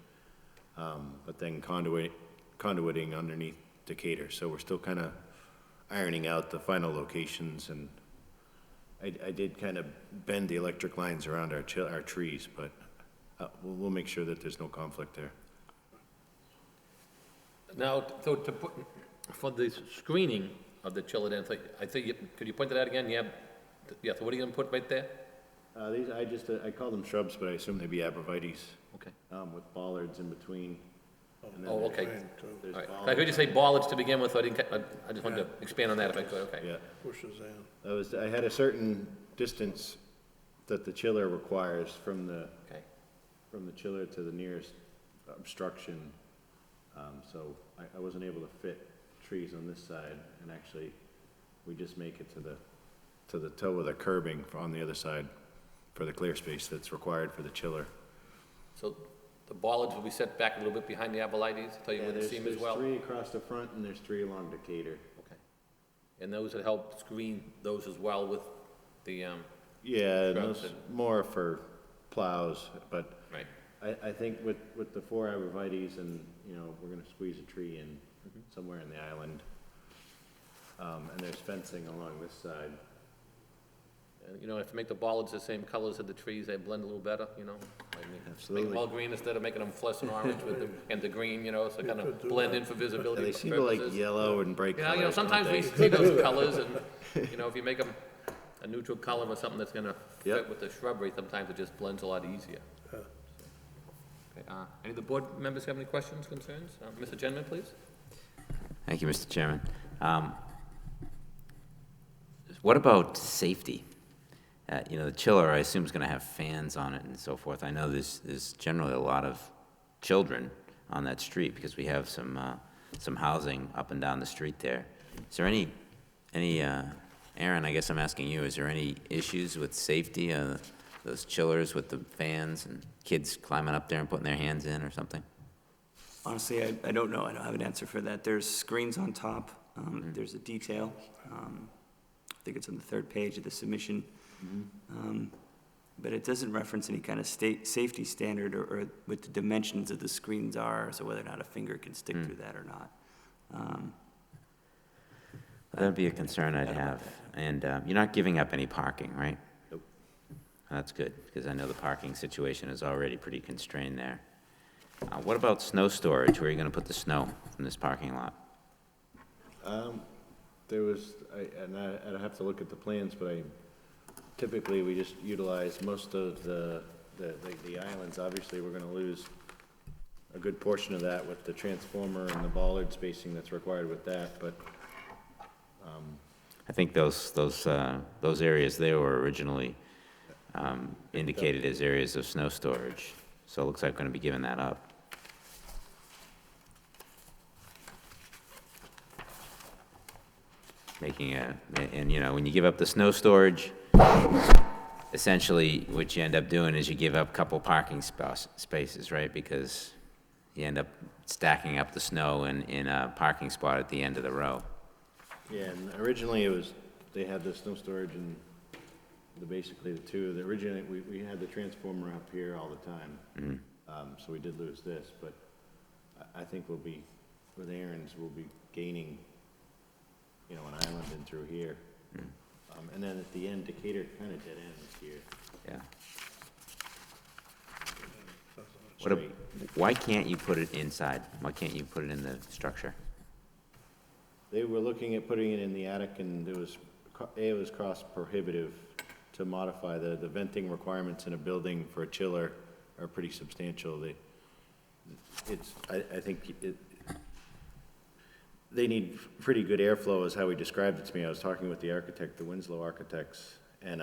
but then conduiting underneath Decatur. So we're still kind of ironing out the final locations, and I did kind of bend the electric lines around our trees, but we'll make sure that there's no conflict there. Now, so to put, for the screening of the chiller, then, could you point that out again? Yeah, so what are you gonna put right there? These, I call them shrubs, but I assume they'd be abrevieties, Okay. with bollards in between. And then Oh, okay. there's All right. bollards. I heard you say bollards to begin with, so I just wanted to expand on that if I could, okay. Yeah, Pushes in. I had a certain distance that the chiller requires from the chiller to the nearest obstruction. So I wasn't able to fit trees on this side, and actually, we just make it to the toe of the curbing on the other side for the clear space that's required for the chiller. So the bollards will be set back a little bit behind the abrevieties, to tell you where the seam as well? There's 3 across the front, and there's 3 along Decatur. Okay. And those would help screen those as well with the, Yeah, and Shrubs those more for plows, but right. I think with the 4 abrevieties and, you know, we're gonna squeeze a tree in somewhere in the island. And there's fencing along this side. And, you know, if you make the bollards the same colors as the trees, they blend a little better, you know? I mean, make Absolutely. them all green instead of making them fluorescent orange with and the green, you know, so kind of blend in for Yeah, visibility they seem to like purposes. yellow and bright Yeah, colors. you know, don't sometimes we they? see those colors and, you know, if you make them a neutral color or something that's gonna fit Yep. with the shrubbery, sometimes it just blends a lot easier. Okay, any of the board members have any questions, concerns? Mr. Genman, please? Thank you, Mr. Chairman. What about safety? You know, the chiller, I assume, is going to have fans on it and so forth. I know there's generally a lot of children on that street because we have some housing up and down the street there. Is there any Aaron, I guess I'm asking you, is there any issues with safety, those chillers with the fans and kids climbing up there and putting their hands in or something? Honestly, I don't know. I don't have an answer for that. There's screens on top. There's a detail. I think it's on the 3rd page of the submission. But it doesn't reference any kind of safety standard or what the dimensions of the screens are, so whether or not a finger can stick through that or not. That'd be a concern I'd have. And you're not giving up any parking, right? Nope. That's good, because I know the parking situation is already pretty constrained there. What about snow storage? Where are you gonna put the snow from this parking lot? There was, I'd have to look at the plans, but typically, we just utilize most of the islands. Obviously, we're gonna lose a good portion of that with the transformer and the bollard spacing that's required with that, but, I think those areas there were originally indicated as areas of snow storage, so it looks like we're gonna be giving that up. And you know, when you give up the snow storage, essentially what you end up doing is you give up a couple parking spaces, right? Because you end up stacking up the snow in a parking spot at the end of the row. yeah, and originally they had the snow storage and basically the two. Originally, we had the transformer up here all the time. So we did lose this, but I think with Aaron's, we'll be gaining, you know, an island in through here. And then at the end, Decatur kind of dead ends here. Yeah. Straight. Why can't you put it inside? Why can't you put it in the structure? They were looking at putting it in the attic, and it was cost prohibitive to modify. The venting requirements in a building for a chiller are pretty substantial. I think they need pretty good airflow, is how he described it to me. I was talking with the architect, the Winslow Architects, and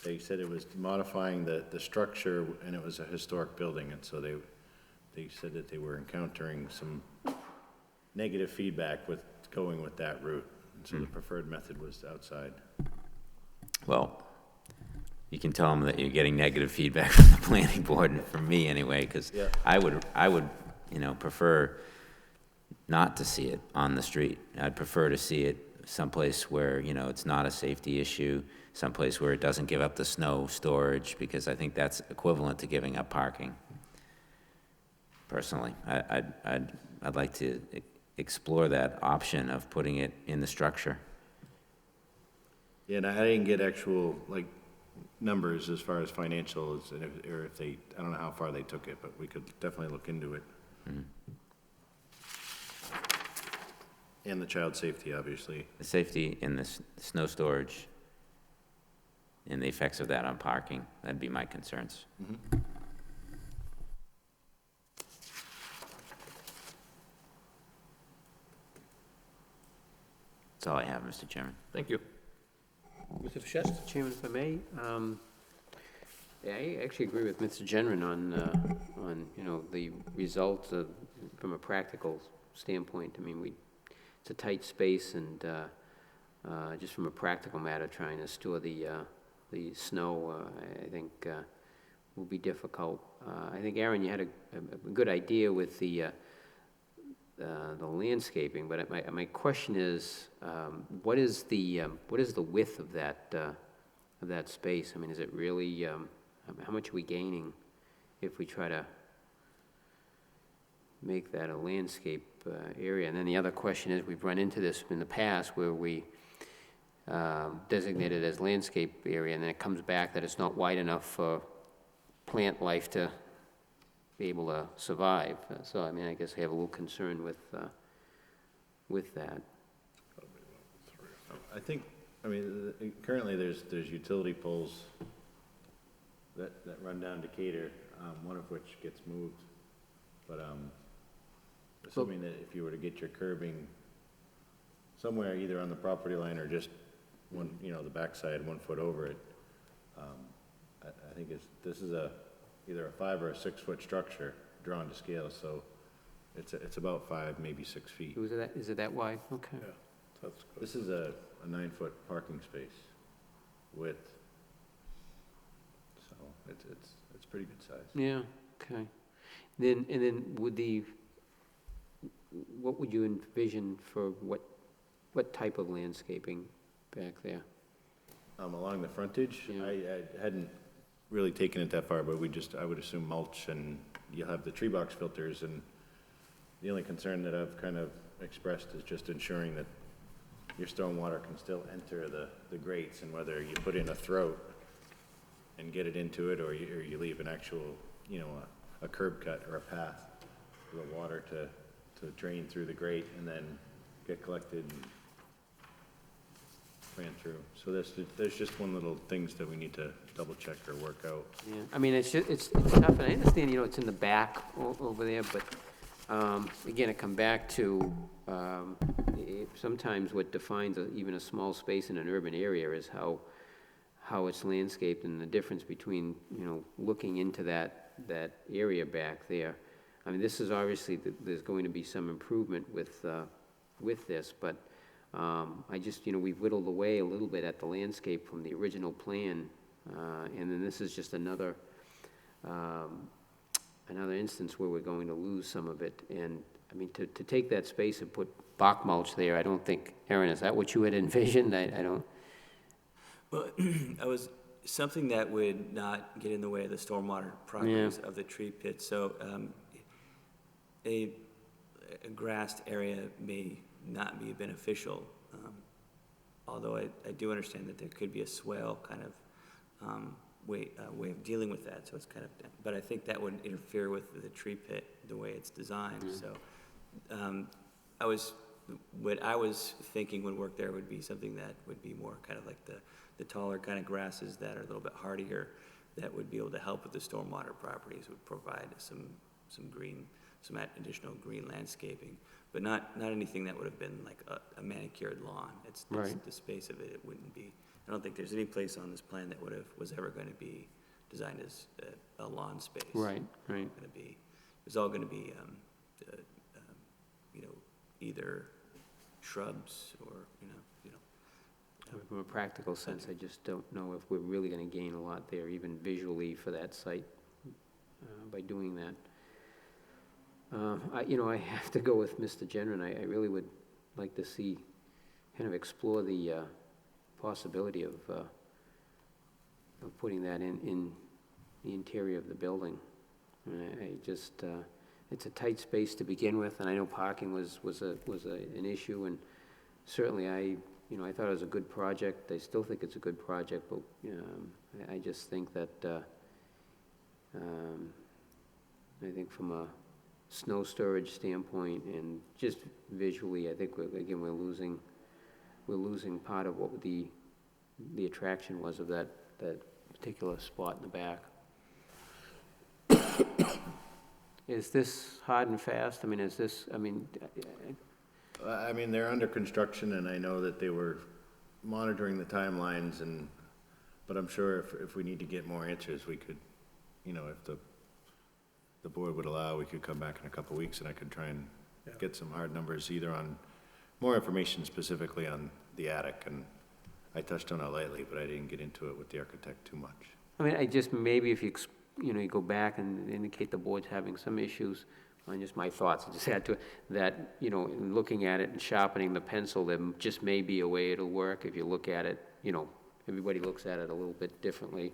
they said it was modifying the structure, and it was a historic building, and so they said that they were encountering some negative feedback with going with that route, and so the preferred method was outside. Well, you can tell them that you're getting negative feedback from the planning board, and from me anyway, because Yeah. I would, you know, prefer not to see it on the street. I'd prefer to see it someplace where, you know, it's not a safety issue, someplace where it doesn't give up the snow storage, because I think that's equivalent to giving up parking. Personally, I'd like to explore that option of putting it in the structure. Yeah, and I didn't get actual, like, numbers as far as financials, and if they, I don't know how far they took it, but we could definitely look into it. And the child safety, obviously. The safety and the snow storage and the effects of that on parking, that'd be my concerns. That's all I have, Mr. Chairman. Thank you. Mr. Fischett? Chairman, if I may, yeah, I actually agree with Mr. Genron on, you know, the results of, from a practical standpoint. I mean, it's a tight space, and just from a practical matter, trying to store the snow, I think will be difficult. I think, Aaron, you had a good idea with the landscaping, but my question is, what is the width of that space? I mean, is it really, how much are we gaining if we try to make that a landscape area? And then the other question is, we've run into this in the past where we designate it as landscape area, and then it comes back that it's not wide enough for plant life to be able to survive. So, I mean, I guess I have a little concern with that. I think, I mean, currently there's utility poles that run down Decatur, one of which gets moved. But assuming that if you were to get your curbing somewhere either on the property line or just one, you know, the backside 1 foot over it, I think this is either a 5 or a 6 foot structure drawn to scale, so it's about 5, maybe 6 feet. Is it that wide? Okay. Yeah, that's good. This is a 9 foot parking space width, so it's pretty good size. Yeah, okay. And then what would you envision for what type of landscaping back there? Along the frontage, Yeah. I hadn't really taken it that far, but I would assume mulch, and you'll have the tree box filters, and the only concern that I've kind of expressed is just ensuring that your stormwater can still enter the grates, and whether you put in a throat and get it into it, or you leave an actual, you know, a curb cut or a path for the water to drain through the grate and then get collected and ran through. So there's just one little things that we need to double check or work out. Yeah, I mean, it's tough, and I understand, it's in the back over there, but, again, it come back to, sometimes what defines even a small space in an urban area is how it's landscaped and the difference between, looking into that area back there. I mean, this is obviously, there's going to be some improvement with this, but I just, we've whittled away a little bit at the landscape from the original plan, and then this is just another instance where we're going to lose some of it. And, I mean, to take that space and put bark mulch there, I don't think, Aaron, is that what you had envisioned? I don't. Well, something that would not get in the way of the stormwater properties of the tree pit. So a grassed area may not be beneficial, although I do understand that there could be a swale kind of way of dealing with that. So it's kind of, but I think that would interfere with the tree pit the way it's designed. So what I was thinking would work there would be something that would be more kind of like the taller kind of grasses that are a little bit hardier, that would be able to help with the stormwater properties, would provide some green, some additional green landscaping, but not anything that would have been like a manicured lawn. It's the space of it. It wouldn't be. I don't think there's any place on this plan that was ever going to be designed as a lawn space. Right. It's all going to be, either shrubs or From a practical sense, I just don't know if we're really going to gain a lot there, even visually for that site, by doing that. I have to go with Mr. Genron. I really would like to see, kind of explore the possibility of putting that in the interior of the building. I just, it's a tight space to begin with, and I know parking was an issue, and certainly I thought it was a good project. I still think it's a good project, but I just think that I think from a snow storage standpoint and just visually, I think we're losing part of what the attraction was of that particular spot in the back. Is this hard and fast? I mean, they're under construction, and I know that they were monitoring the timelines, but I'm sure if we need to get more answers, we could, if the board would allow, we could come back in a couple of weeks, and I could try and get some hard numbers, either on more information specifically on the attic, and I touched on it lightly, but I didn't get into it with the architect too much. I mean, I just, maybe if you go back and indicate the board's having some issues, on just my thoughts, I just add to it, that, in looking at it and sharpening the pencil, there just may be a way it'll work. If you look at it, everybody looks at it a little bit differently.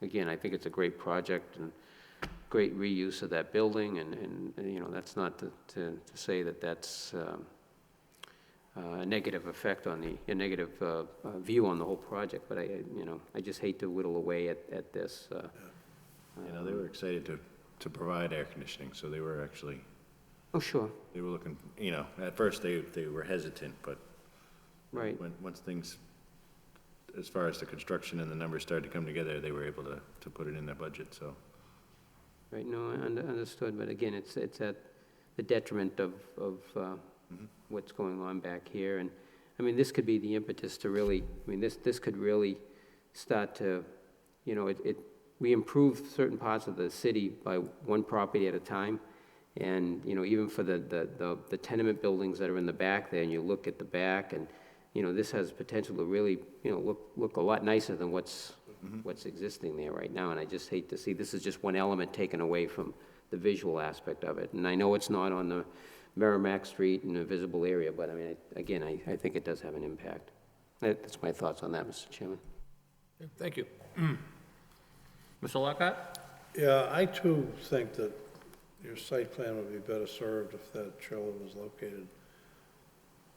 Again, I think it's a great project and great reuse of that building, and that's not to say that that's a negative effect on a negative view on the whole project, but I just hate to whittle away at this. They were excited to provide air conditioning, so they were actually. Oh, sure. They were looking, at first they were hesitant, but. Right. Once things, as far as the construction and the numbers started to come together, they were able to put it in their budget, so. Right, no, understood, but again, it's at the detriment of what's going on back here, and, this could be the impetus to really, this could really start to, we improve certain parts of the city by one property at a time, and, even for the tenement buildings that are in the back there, and you look at the back, and, this has potential to really, look a lot nicer than what's existing there right now, and I just hate to see, this is just one element taken away from the visual aspect of it, and I know it's not on the Merrimack Street in a visible area, but again, I think it does have an impact. That's my thoughts on that, Mr. Chairman. Thank you. Mr. Lockhart? Yeah, I too think that your site plan would be better served if that trailer was located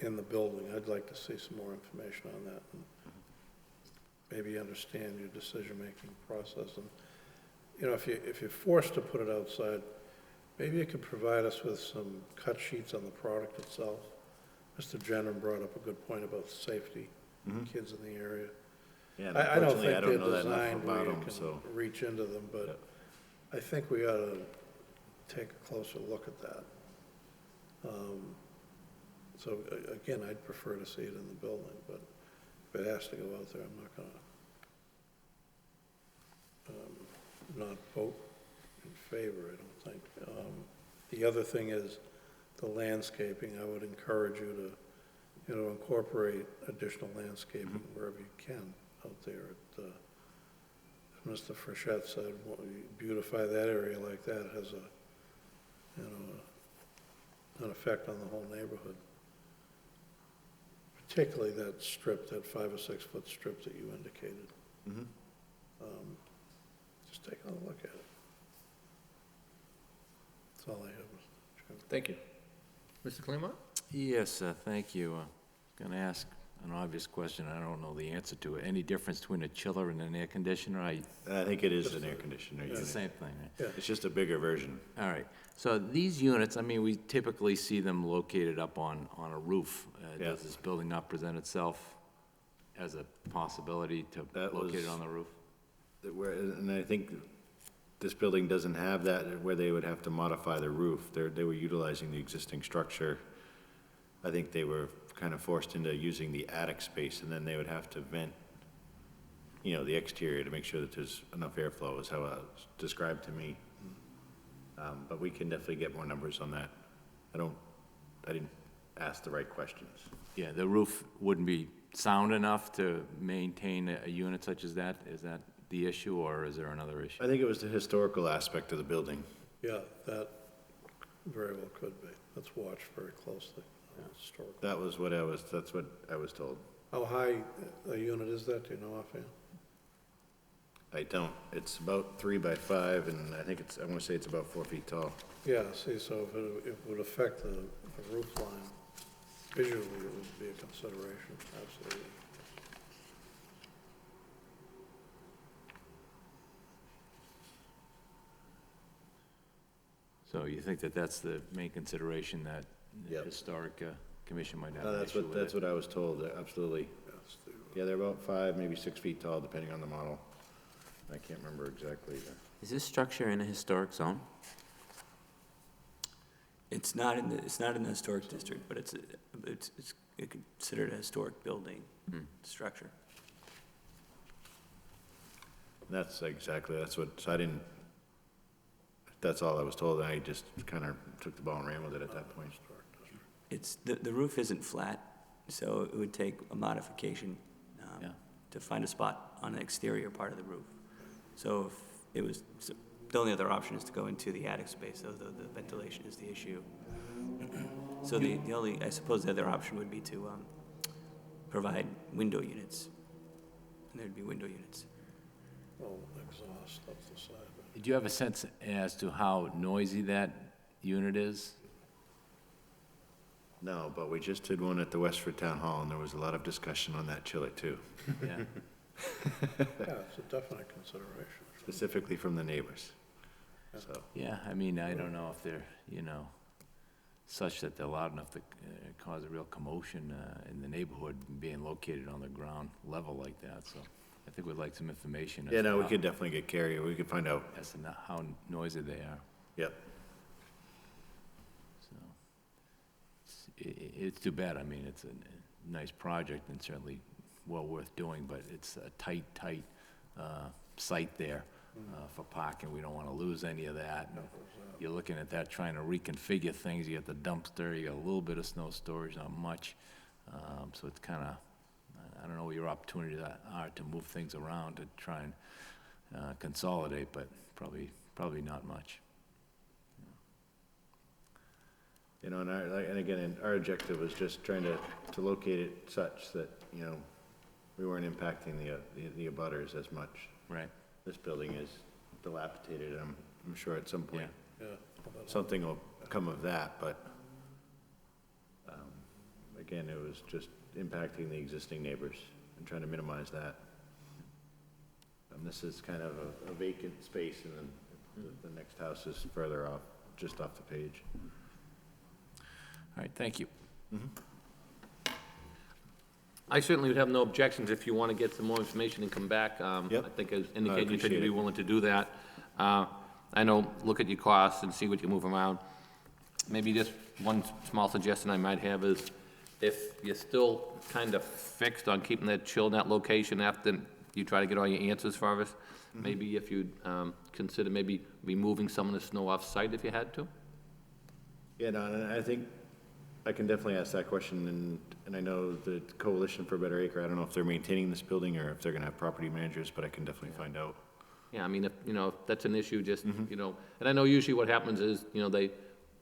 in the building. I'd like to see some more information on that and maybe understand your decision-making process. And you know, if you're forced to put it outside, maybe you could provide us with some cut sheets on the product itself. Mr. Jenner brought up a good point about safety, kids in the area. Yeah, and I don't unfortunately, think I don't they're know that enough designed where about you them, can so. reach into them, but I think we ought to take a closer look at that. So again, I'd prefer to see it in the building, but if it has to go out there, I'm not gonna not vote in favor, I don't think. The other thing is the landscaping. I would encourage you to, you know, incorporate additional landscaping wherever you can out there. As Mr. Frechette said, beautify that area like that has a, you know, an effect on the whole neighborhood. Particularly that strip, that 5 or 6 foot strip that you indicated. Just take a look at it. That's all I have, Mr. Chairman. Thank you. Mr. Claremont? Yes, thank you. Going to ask an obvious question. I don't know the answer to it. Any difference between a chiller and an air conditioner? I think it is an air conditioner It's unit. the same thing, right? Yeah. It's just a bigger version. All right. So these units, I mean, we typically see them located up on a roof. Yeah. Does this building not present itself as a possibility to That locate it was- on the roof? And I think this building doesn't have that where they would have to modify the roof. They were utilizing the existing structure. I think they were kind of forced into using the attic space, and then they would have to vent, you know, the exterior to make sure that there's enough airflow, is how it was described to me. But we can definitely get more numbers on that. I didn't ask the right questions. Yeah, the roof wouldn't be sound enough to maintain a unit such as that? Is that the issue, or is there another issue? I think it was the historical aspect of the building. Yeah, that very well could be. Let's watch very closely. Historical. That's what I was told. How high a unit is that, do you know offhand? I don't. It's about 3 by 5, and I want to say it's about 4 feet tall. Yeah, see, so if it would affect the roof line, visually it would be a consideration, absolutely. So you think that that's the main consideration that the Yep. Historic Commission might have No, an that's issue what, with that's it? what I was told, absolutely. Yes, the- Yeah, they're about 5, maybe 6 feet tall, depending on the model. I can't remember exactly. Is this structure in a historic zone? It's not in the historic district, but it's considered a historic building structure. That's all I was told, and I just kind of took the ball and ran with it at that point. The roof isn't flat, so it would take a modification Yeah. to find a spot on the exterior part of the roof. So the only other option is to go into the attic space, so the ventilation is the issue. So I suppose the other option would be to provide window units, and there'd be window units. Oh, exhaust up the side. Do you have a sense as to how noisy that unit is? No, but we just did one at the Westford Town Hall, and there was a lot of discussion on that chiller, too, Yeah. Yeah, it's a definite consideration. specifically from the neighbors. So, Yeah, I mean, I don't know if they're, such that they're loud enough to cause a real commotion in the neighborhood, being located on the ground level like that, so I think we'd like some information. yeah, no, we could definitely get Carrie, we could find out. As to how noisy they are, Yep. so. It's too bad, I mean, it's a nice project and certainly well worth doing, but it's a tight site there for parking. We don't want to lose any of that. You're looking at that, trying to reconfigure things. You got the dumpster, you got a little bit of snow storage, not much. So it's kind of, I don't know what your opportunities are to move things around to try and consolidate, but probably not much. And again, our objective was just trying to locate it such that, we weren't impacting the abutters as much. Right. This building is dilapidated, and I'm sure at some point Yeah. something will come of that, but, again, it was just impacting the existing neighbors and trying to minimize that. This is kind of a vacant space, and then the next house is further off, just off the page. All right, thank you. I certainly would have no objections if you want to get some more information and come back. Yep. I think as indicated, you said you'd appreciate be it. willing to do that. I know, look at your costs and see what you move around. Maybe just one small suggestion I might have is, if you're still kind of fixed on keeping that chill in that location after you try to get all your answers for us, maybe if you'd consider maybe removing some of the snow off-site if you had to? Yeah, no, and I think I can definitely ask that question, and I know the Coalition for a Better Acre, I don't know if they're maintaining this building or if they're gonna have property managers, but I can definitely find out. Yeah, I mean, if, if that's an issue, just, and I know usually what happens is, they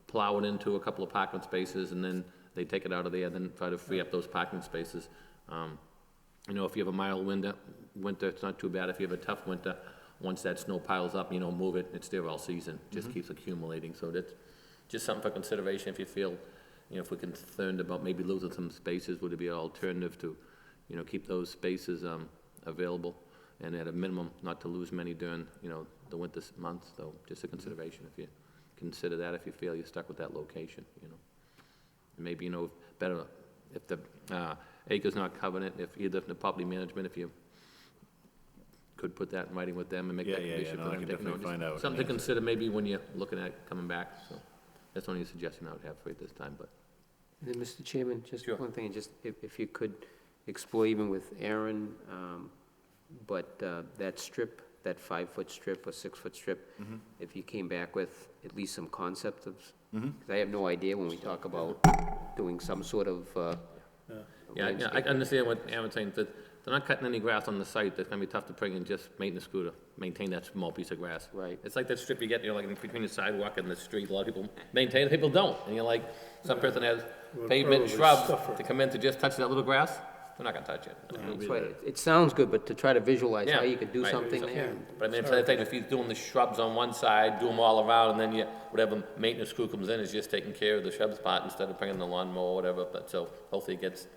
plow it into a couple of parking spaces, and then they take it out of there, and then try to free up those parking spaces. If you have a mild winter, it's not too bad. If you have a tough winter, once that snow piles up, move it, it's there all season, just keeps accumulating, so that's just something for consideration if you feel, if we're concerned about maybe losing some spaces, would it be an alternative to, keep those spaces, available, and at a minimum, not to lose many during, the winter months, so just a consideration if you consider that, if you feel you're stuck with that location, And maybe, better, if the, acre's not covenant, if either the property management, if you could put that in writing with them and make that Yeah, condition no, for I them. can to- definitely find out Something to and answer. consider maybe when you're looking at coming back, so that's the only suggestion I would have for you at this time, but. And then, Mr. Chairman, just Sure. one thing, just if you could explore even with Aaron, but that strip, that 5-foot strip or 6-foot strip, if you came back with at least some concept of, because I have no idea when we talk about doing some sort of, Yeah, I understand what Aaron's saying, that they're not cutting any grass on the site, that's gonna be tough to bring in just maintenance crew to maintain that small piece of grass. Right. It's like that strip you get, like in between the sidewalk and the street, a lot of people maintain it, people don't, and you're like, some person has pavement and probably shrubs suffer. to come in to just touch that little grass, they're not gonna touch it. that's why, it sounds good, but to try to visualize how Yeah, you could do right. something there. But I mean, it's the thing, if he's doing the shrubs on one side, do them all around, and then whatever maintenance crew comes in is just taking care of the shrub spot instead of bringing the lawnmower or whatever, but so hopefully it gets,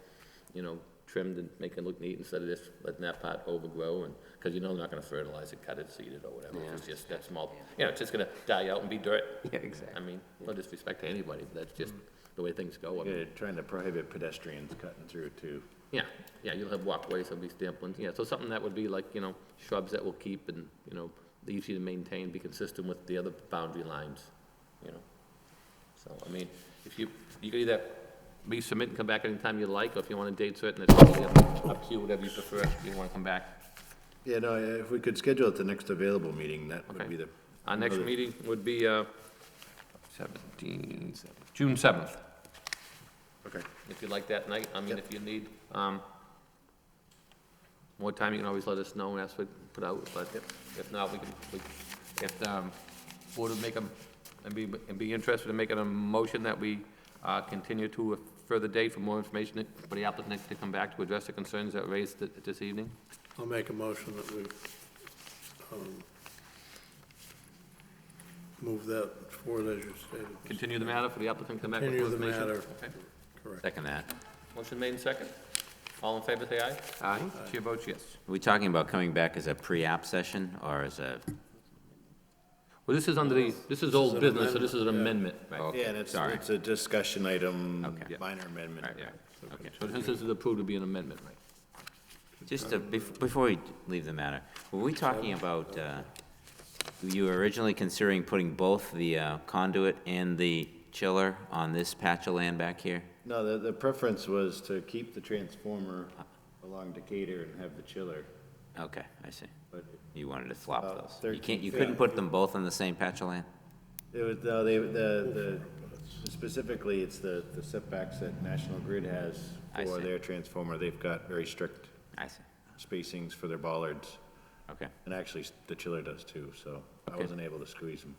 trimmed and make it look neat instead of just letting that part overgrow, and, because they're not gonna fertilize it, cut it, seed it, or whatever, Yeah. it's just that small, it's just gonna die out and be dirt. Yeah, exactly. I mean, no disrespect to anybody, but that's just the way things go. I mean, Yeah, trying to prohibit pedestrians cutting through too. yeah, you'll have walkways, there'll be stamp ones, so something that would be like, shrubs that will keep and, easy to maintain, be consistent with the other boundary lines, So, I mean, if you could either resubmit and come back anytime you like, or if you want a date certain, it's totally up to you, whatever you prefer, if you wanna come back. Yeah, no, if we could schedule it the next available meeting, that Okay. would be the. Our next meeting would be, 17th, June 7th, Okay. if you like that night, I mean, if you need, more time, you can always let us know and ask for, put out, but if not, if, board would make a, and be interested in making a motion that we, continue to a further date for more information for the applicant to come back to address the concerns that were raised this evening. I'll make a motion that we move that forward as you stated. Continue the matter for the applicant to come back with Continue more the information. matter. Okay. Correct. Second that. Motion made and second. All in favor, say aye. Aye? Chair votes yes. Are we talking about coming back as a pre-app session or as a, Well, this is under the, this is old an business, so this is an amendment, amendment. okay, Yeah, and it's sorry. a discussion item, Okay. minor amendment. Right, yeah, okay. So this is approved to be an amendment, right? Just before we leave the matter, were we talking about, you were originally considering putting both the conduit and the chiller on this patch of land back here? No, the preference was to keep the transformer along Decatur and have the chiller, Okay, I see. but You wanted to flop About those. 13 You feet. couldn't put them both on the same patch of land? it was, specifically, it's the setbacks that National Grid has I for see. their transformer. They've got very strict I see. spacings for their bollards, Okay, and actually, the chiller does too, so I Okay. wasn't able to squeeze them.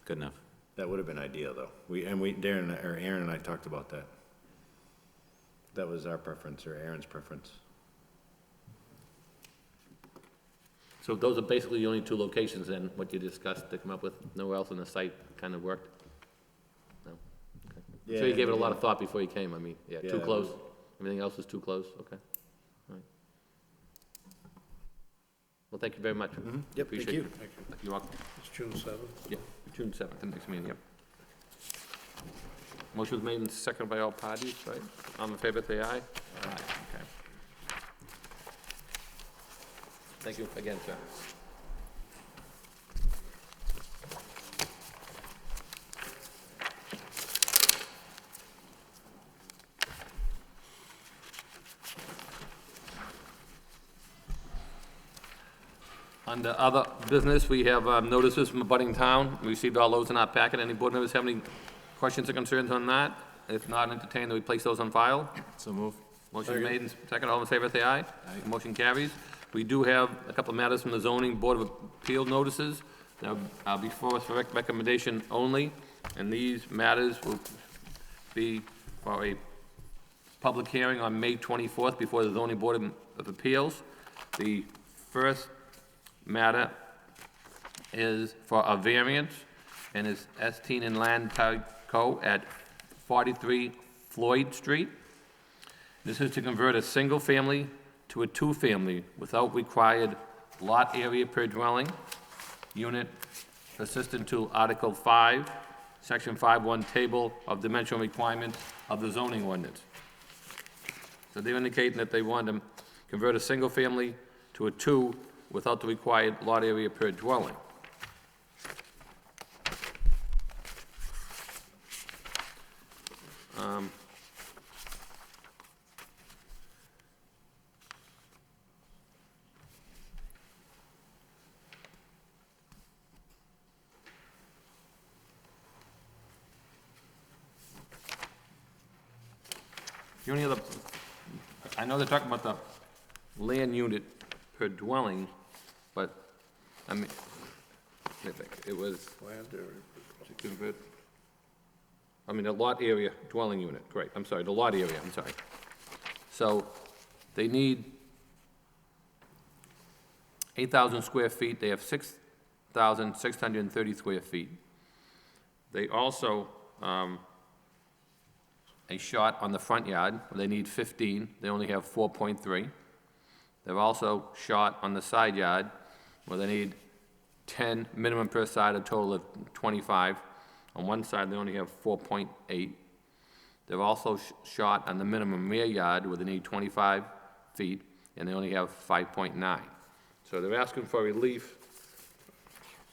good enough. That would have been ideal, though. Aaron and I talked about that. That was our preference, or Aaron's preference. So those are basically the only two locations then, what you discussed to come up with, nowhere else on the site kind of worked? No? Okay. I'm sure you Yeah, gave it a lot yeah. of thought before you came, I mean, too Yeah. close? Everything else is too close, okay. All right. Well, thank you very much. Yep, thank Appreciate you. it. You're welcome. It's June 7th. Yeah, June 7th, the next meeting, yep. Motion was made and seconded by all parties, right? All in favor, say aye. Aye. Okay. Thank you again, sir. Under other business, we have notices from abutting town. We received all those in our packet. Any board members have any questions or concerns on that? If not, entertain that we place those on file. So move. Motion made and second. All in favor, say aye. Aye. Motion carries. We do have a couple of matters from the zoning board of appeal notices. Now, before us for recommendation only, and these matters will be for a public hearing on May 24th before the zoning board of appeals. The first matter is for a variance, and is Esteen and Land Co. at 43 Floyd Street. This is to convert a single-family to a two-family without required lot area per dwelling unit persistent to Article 5, Section 5.1, Table of Dimensional Requirements of the zoning ordinance. So they're indicating that they want to convert a single-family to a two without the required lot area per dwelling. The only other, I know they're talking about the land unit per dwelling, but, I mean, let me think, it was, Land area. to convert, I mean, the lot area dwelling unit, great, I'm sorry, the lot area, I'm sorry. So, they need 8,000 square feet, they have 6,630 square feet. They also, a shot on the front yard, where they need 15, they only have 4.3. They've also shot on the side yard, where they need 10 minimum per side, a total of 25. On one side, they only have 4.8. They've also shot on the minimum rear yard, where they need 25 feet, and they only have 5.9. So they're asking for relief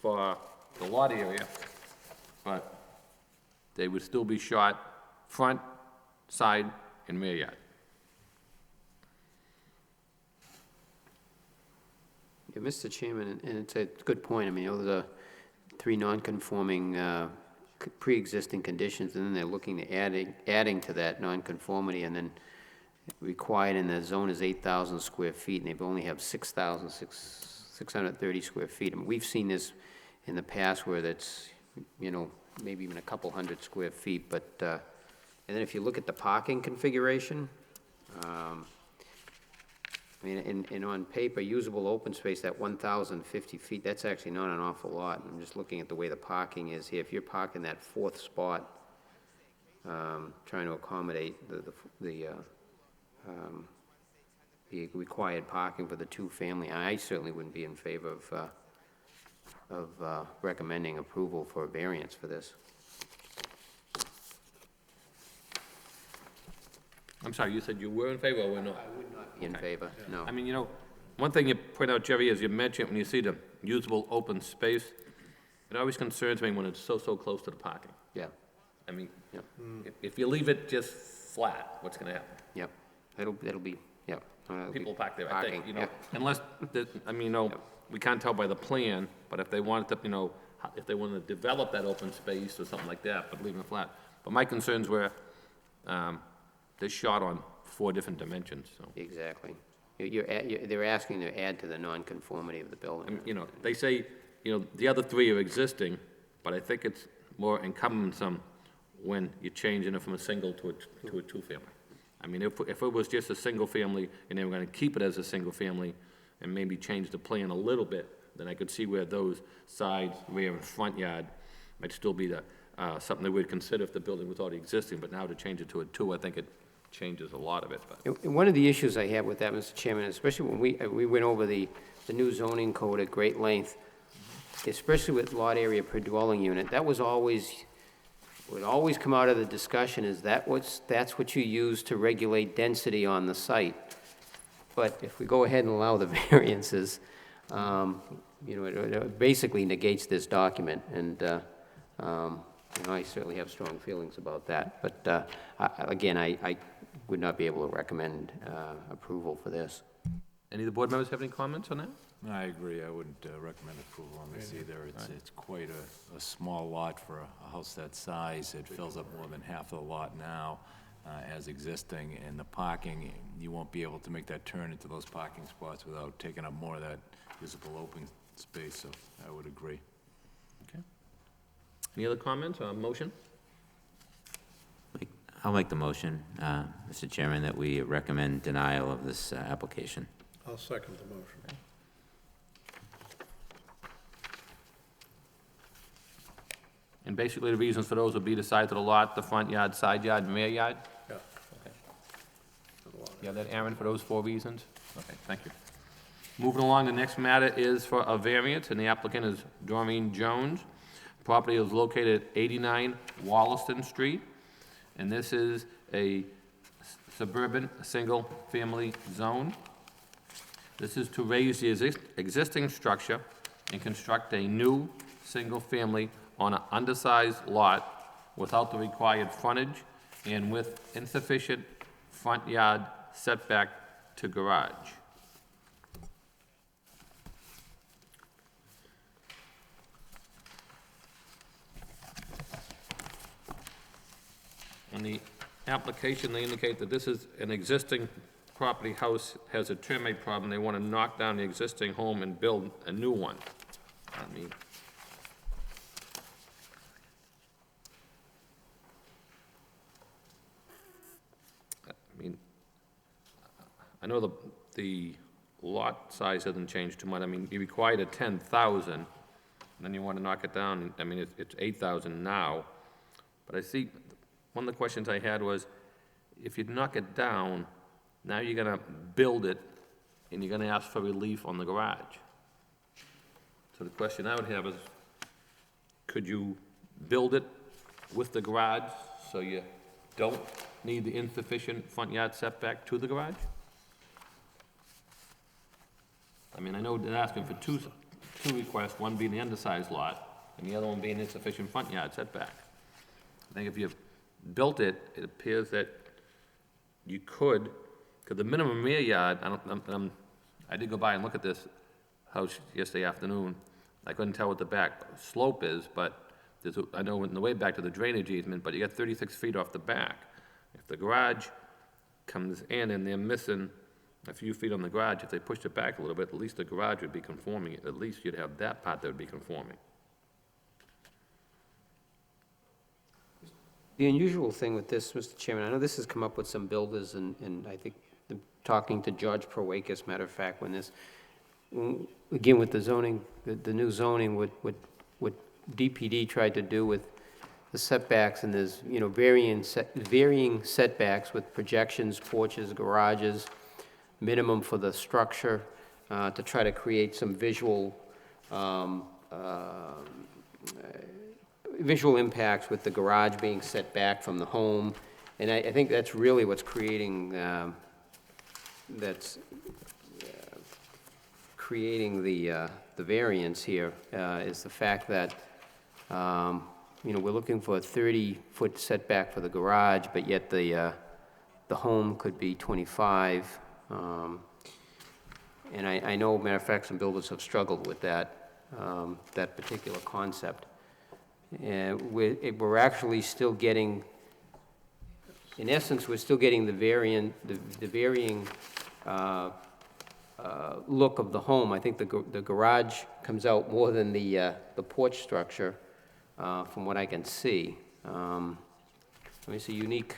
for the lot area, but they would still be shot front, side, and rear yard. Yeah, Mr. Chairman, and it's a good point. I mean, those are three non-conforming pre-existing conditions, and then they're looking at adding to that non-conformity, and then required in the zone is 8,000 square feet, and they only have 6,630 square feet. I mean, we've seen this in the past where that's, you know, maybe even a couple hundred square feet, but, and then if you look at the parking configuration, I mean, and on paper, usable open space, that 1,050 feet, that's actually not an awful lot. I'm just looking at the way the parking is here. If you're parking that fourth spot, trying to accommodate the required parking for the two-family, I certainly wouldn't be in favor of recommending approval for a variance for this. I'm sorry, you said you were in favor or were not? In favor, no. I mean, you know, one thing you point out, Jerry, as you mentioned, when you see the usable open space, it always concerns me when it's so close to the parking. Yeah, I mean, yep, if you leave it just flat, what's gonna happen? yep. It'll be, yep. it'll be People park there, I think, parking, you know, yep. unless, I mean, you know, we can't tell by the plan, but if they wanted to, you know, if they wanted to develop that open space or something like that, but leaving it flat. But my concerns were, they're shot on 4 different dimensions, so. Exactly. They're asking to add to the nonconformity of the building. You know, they say, you know, the other 3 are existing, but I think it's more cumbersome when you're changing it from a single to a two-family. I mean, if it was just a single family and they were gonna keep it as a single family and maybe change the plan a little bit, then I could see where those sides, rear and front yard might still be something that we'd consider if the building was already existing, but now to change it to a 2, I think it changes a lot of it, but. And one of the issues I have with that, Mr. Chairman, especially when we went over the the new zoning code at great length, especially with lot area per dwelling unit. That was always, would always come out of the discussion is that's what you use to regulate density on the site. But if we go ahead and allow the variances, it basically negates this document, and, I certainly have strong feelings about that. But, again, I would not be able to recommend approval for this. Any of the board members have any comments on that? I agree, I wouldn't recommend approval on this either. It's quite a small lot for a house that size. It fills up more than half of the lot now as existing, and the parking, you won't be able to make that turn into those parking spots without taking up more of that usable open space, so I would agree. Okay. Any other comments or motion? I'll make the motion, Mr. Chairman, that we recommend denial of this application. I'll second the motion. And basically, the reasons for those would be the size of the lot, the front yard, side yard, and rear yard? Yeah. Okay. You have that, Aaron, for those 4 reasons? Okay, thank you. Moving along, the next matter is for a variance, and the applicant is Doreen Jones. Property is located at 89 Wollaston Street, and this is a suburban, single-family zone. This is to raise the existing structure and construct a new single-family on an undersized lot without the required frontage and with insufficient front yard setback to garage. In the application, they indicate that this is an existing property house, has a termite problem. They want to knock down the existing home and build a new one. I know the lot size hasn't changed too much. I mean, you required a 10,000, and then you want to knock it down. I mean, it's 8,000 now. But I see, one of the questions I had was, if you knock it down, now you're gonna build it, and you're gonna ask for relief on the garage. So the question I would have is, could you build it with the garage so you don't need the insufficient front yard setback to the garage? I mean, I know they're asking for two requests, one being the undersized lot, and the other one being insufficient front yard setback. I think if you built it, it appears that you could, because the minimum rear yard, I did go by and look at this house yesterday afternoon. I couldn't tell what the back slope is, but I know in the way back to the drainage easement, but you got 36 feet off the back. If the garage comes in and they're missing a few feet on the garage, if they pushed it back a little bit, at least the garage would be conforming. At least you'd have that part that would be conforming. The unusual thing with this, Mr. Chairman, I know this has come up with some builders, and I think, talking to George Prowakis, matter of fact, when this, again, with the zoning, the new zoning, what DPD tried to do with the setbacks, and there's, varying setbacks with projections, porches, garages, minimum for the structure, to try to create some visual impacts with the garage being set back from the home. And I think that's really what's creating, the variance here, is the fact that, we're looking for a 30-foot setback for the garage, but yet the home could be 25. And I know, matter of fact, some builders have struggled with that particular concept. And we're actually still getting, in essence, we're still getting the varying look of the home. I think the garage comes out more than the porch structure, from what I can see. It's a unique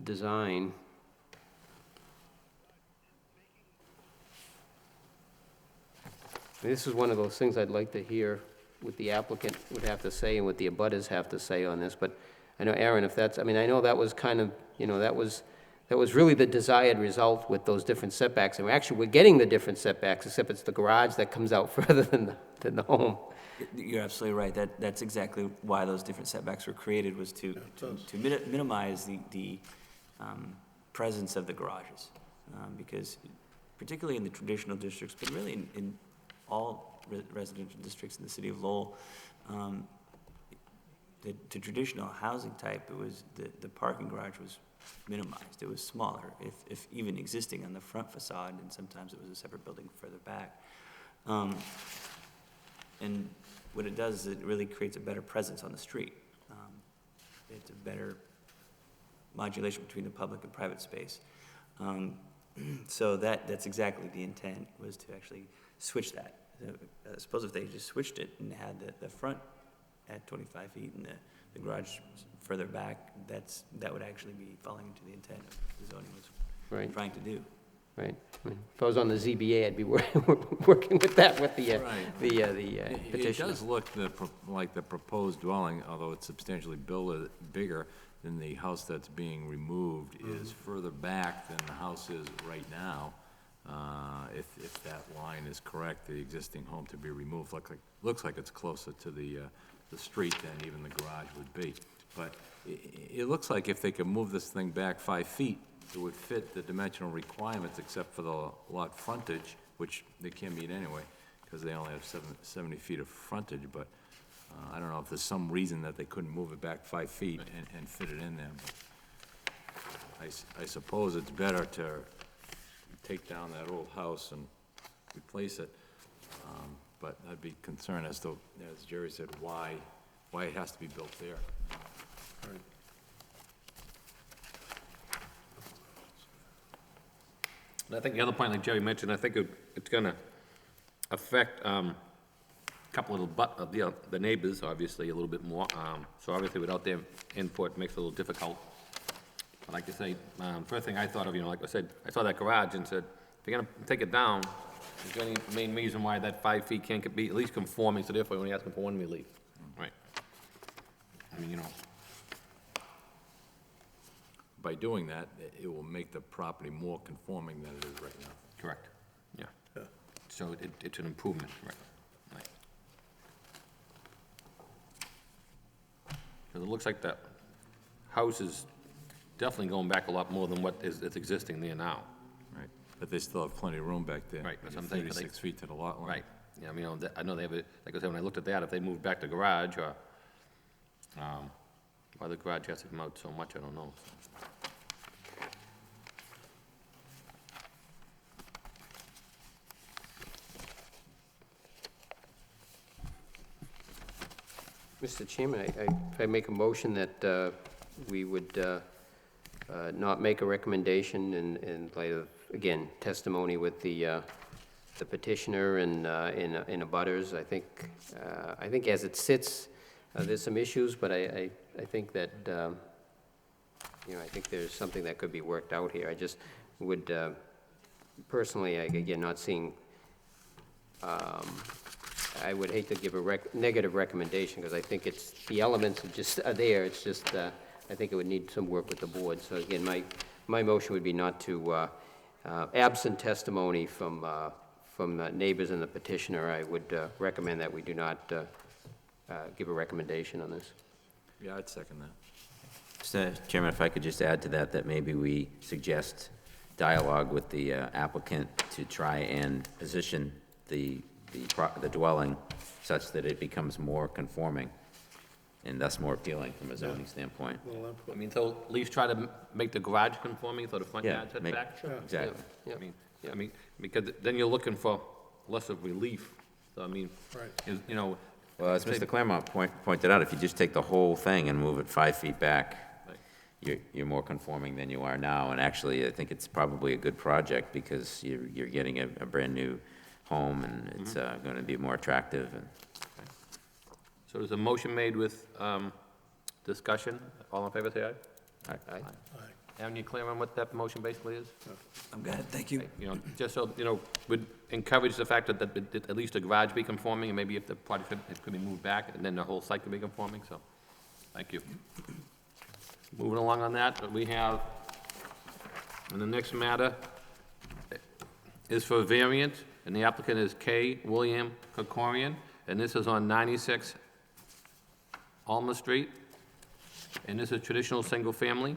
design. This is one of those things I'd like to hear what the applicant would have to say and what the abutters have to say on this, but I know, Aaron, if that's, I know that was kind of, that was that was really the desired result with those different setbacks. And we're getting the different setbacks, except it's the garage that comes out further than the home. You're absolutely right. That's exactly why those different setbacks were created, was to minimize the presence of the garages. Because particularly in the traditional districts, but really in all residential districts in the city of Lowell, the traditional housing type, it was, the parking garage was minimized. It was smaller, if even existing on the front facade, and sometimes it was a separate building further back. And what it does is it really creates a better presence on the street. It's a better modulation between the public and private space. So that's exactly the intent, was to actually switch that. Suppose if they just switched it and had the front at 25 feet and the garage further back, that would actually be falling into the intent of the zoning was trying to do. Right. I mean, if I was on the ZBA, I'd be working with that, with the It petitioner. does look like the proposed dwelling, although it's substantially bigger than the house that's being removed, is further back than the house is right now. If that line is correct, the existing home to be removed looks like it's closer to the street than even the garage would be. But it looks like if they could move this thing back 5 feet, it would fit the dimensional requirements except for the lot frontage, which they can't meet anyway, because they only have 70 feet of frontage, but I don't know if there's some reason that they couldn't move it back 5 feet and fit it in there. I suppose it's better to take down that old house and replace it, but I'd be concerned as to, as Jerry said, why it has to be built there. And I think the other point, like Jerry mentioned, I think it's gonna affect, a couple of the neighbors, obviously, a little bit more. So obviously, without their input, makes it a little difficult. But like I say, first thing I thought of, like I said, I saw that garage and said, if you're gonna take it down, is there any main reason why that 5 feet can't be at least conforming, so therefore, when you ask them for one relief? Right. I mean, By doing that, it will make the property more conforming than it is right now. correct, yeah. So it's an improvement, right. Because it looks like that house is definitely going back a lot more than what is existing there now. Right. But they still have plenty of room back there. Right, that's what I'm thinking. 36 feet to the lot line. Right, yeah, I mean, I know they have, like I said, when I looked at that, if they moved back the garage, or, why the garage has to come out so much, I don't know. Mr. Chairman, I make a motion that we would not make a recommendation in light of, again, testimony with the petitioner and in abutters. I think as it sits, there's some issues, but I think that, I think there's something that could be worked out here. I just would, personally, again, not seeing, I would hate to give a negative recommendation, because I think the elements are there, it's just, I think it would need some work with the board. So again, my motion would be not to, absent testimony from neighbors and the petitioner, I would recommend that we do not give a recommendation on this. Yeah, I'd second that. Mr. Chairman, if I could just add to that maybe we suggest dialogue with the applicant to try and position the dwelling such that it becomes more conforming and thus more appealing from a zoning standpoint. I mean, so at least try to make the garage conforming, so the front Yeah, yard set make- back? Exactly. Yeah. I mean, because then you're looking for less of relief, so I mean, Right. Well, as Mr. Claremont pointed out, if you just take the whole thing and move it 5 feet back, you're more conforming than you are now. And actually, I think it's probably a good project because you're getting a brand-new home, and it's going to be more attractive. And So there's a motion made with discussion. All in favor, say aye. Aye. Aaron, you clear on what that motion basically is? I'm good, thank you. Just so, would encourage the fact that at least the garage be conforming, and maybe if the project could be moved back, and then the whole site could be conforming, so, thank you. Moving along on that, we have And the next matter is for variance, and the applicant is K. William Kokorian, and this is on 96 Alma Street, and this is traditional single-family.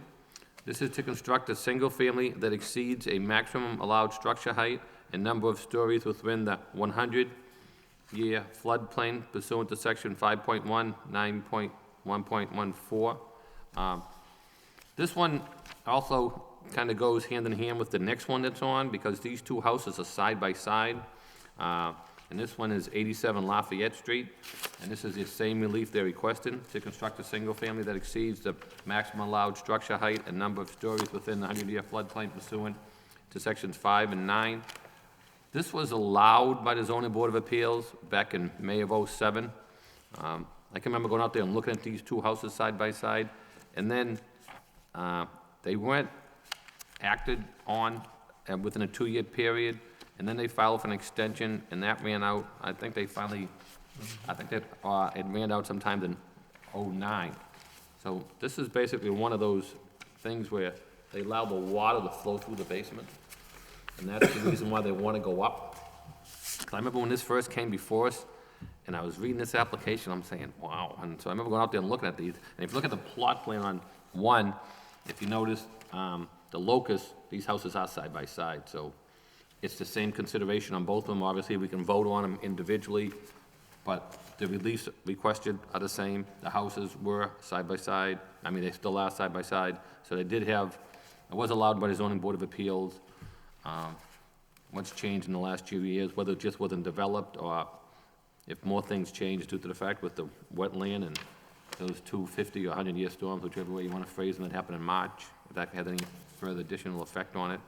This is to construct a single-family that exceeds a maximum allowed structure height and number of stories within the 100-year floodplain pursuant to section 5.1, 9.1.14. This one also kind of goes hand in hand with the next one that's on, because these two houses are side by side. And this one is 87 Lafayette Street, and this is the same relief they're requesting, to construct a single family that exceeds the maximum allowed structure height and number of stories within the 100-year floodplain pursuant to sections 5 and 9. This was allowed by the zoning board of appeals back in May of '07. I can remember going out there and looking at these two houses side by side, and then they weren't acted on within a 2-year period, and then they filed for an extension, and that ran out, I think they finally, I think that it ran out sometime in '09. So this is basically one of those things where they allow the water to flow through the basement, and that's the reason why they want to go up. 'Cause I remember when this first came before us, and I was reading this application, I'm saying, wow. And so I remember going out there and looking at these, and if you look at the plot plan on one, if you notice, the locus, these houses are side by side, so it's the same consideration on both of them. Obviously, we can vote on them individually, but the reliefs requested are the same. The houses were side by side. I mean, they still are side by side. So they did have, it was allowed by the zoning board of appeals. What's changed in the last few years, whether it just wasn't developed, or if more things changed due to the fact with the wetland and those 250 or 100-year storms, whichever way you want to phrase them, that happened in March, if that had any further additional effect on it.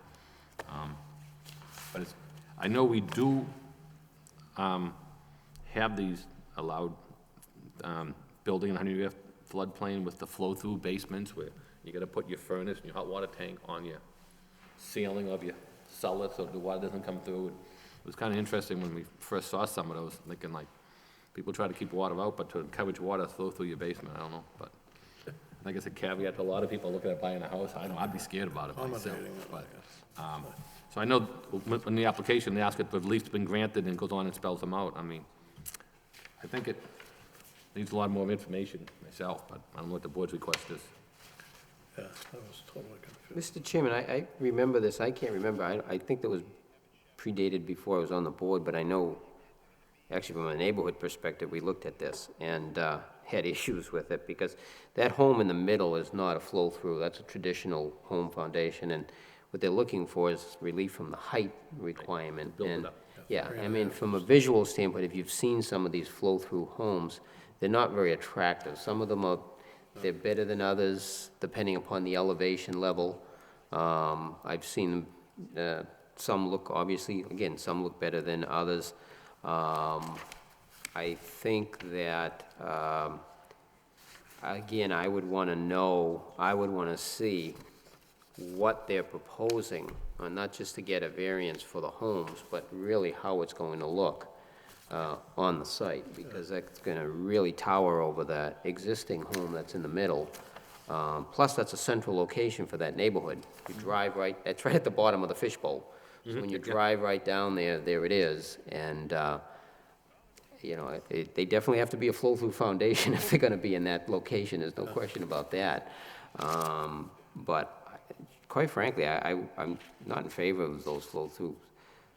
But it's, I know we do have these allowed building in 100-year floodplain with the flow-through basements where you gotta put your furnace and your hot water tank on your ceiling of your cellar so the water doesn't come through. It was kind of interesting when we first saw some of those, thinking like, people try to keep water out, but to encourage water to flow through your basement, I don't know, but I think it's a caveat to a lot of people looking at buying a house. I know, I'd be scared about it myself, Accommodating it, but, so I know when the application, they ask if the relief's been granted and goes on and spells them out. I mean, I think it needs a lot more information myself, but I don't know what the board's request is. Yeah, I was totally confused. Mr. Chairman, I remember this, I can't remember, I think that was predated before I was on the board, but I know, actually from a neighborhood perspective, we looked at this and had issues with it, because that home in the middle is not a flow-through, that's a traditional home foundation, and what they're looking for is relief from the height requirement. Build it And up. yeah, I mean, from a visual standpoint, if you've seen some of these flow-through homes, they're not very attractive. Some of them are, they're better than others, depending upon the elevation level. I've seen some look, obviously, again, some look better than others. I think that, again, I would want to know, I would want to see what they're proposing, not just to get a variance for the homes, but really how it's going to look on the site, because that's going to really tower over that existing home that's in the middle. Plus, that's a central location for that neighborhood. You drive right, that's right at the bottom of the fishbowl. So when you drive right down there, there it is. And, you know, they definitely have to be a flow-through foundation if they're going to be in that location. There's no question about that. But quite frankly, I'm not in favor of those flow-through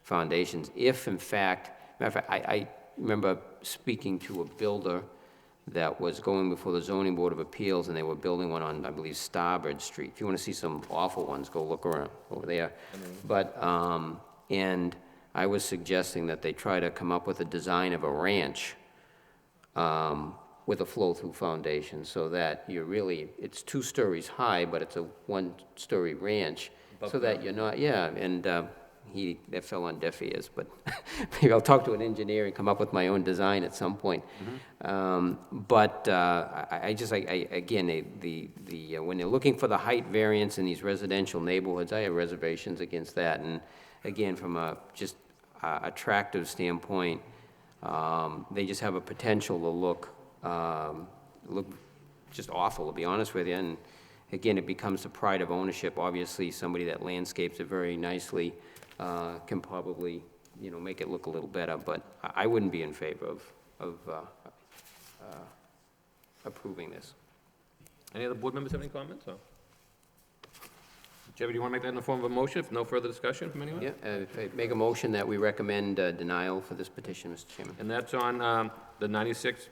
foundations. If, in fact, matter of fact, I remember speaking to a builder that was going before the zoning board of appeals, and they were building one on, I believe, Starboard Street. If you want to see some awful ones, go look around over there. But, and I was suggesting that they try to come up with a design of a ranch with a flow-through foundation, so that you're really, it's 2 stories high, but it's a 1-story ranch, so that you're not, yeah, and that fell on deaf ears, but maybe I'll talk to an engineer and come up with my own design at some point. But again, when they're looking for the height variance in these residential neighborhoods, I have reservations against that. And again, from a just attractive standpoint, they just have a potential to look just awful, to be honest with you. again, it becomes the pride of ownership. Obviously, somebody that landscapes it very nicely can probably, you know, make it look a little better, but I wouldn't be in favor of approving this. Any other board members have any comments, or? Jerry, do you want to make that in the form of a motion, if no further discussion from anyone? Yeah, I make a motion that we recommend denial for this petition, Mr. Chairman. And that's on the 96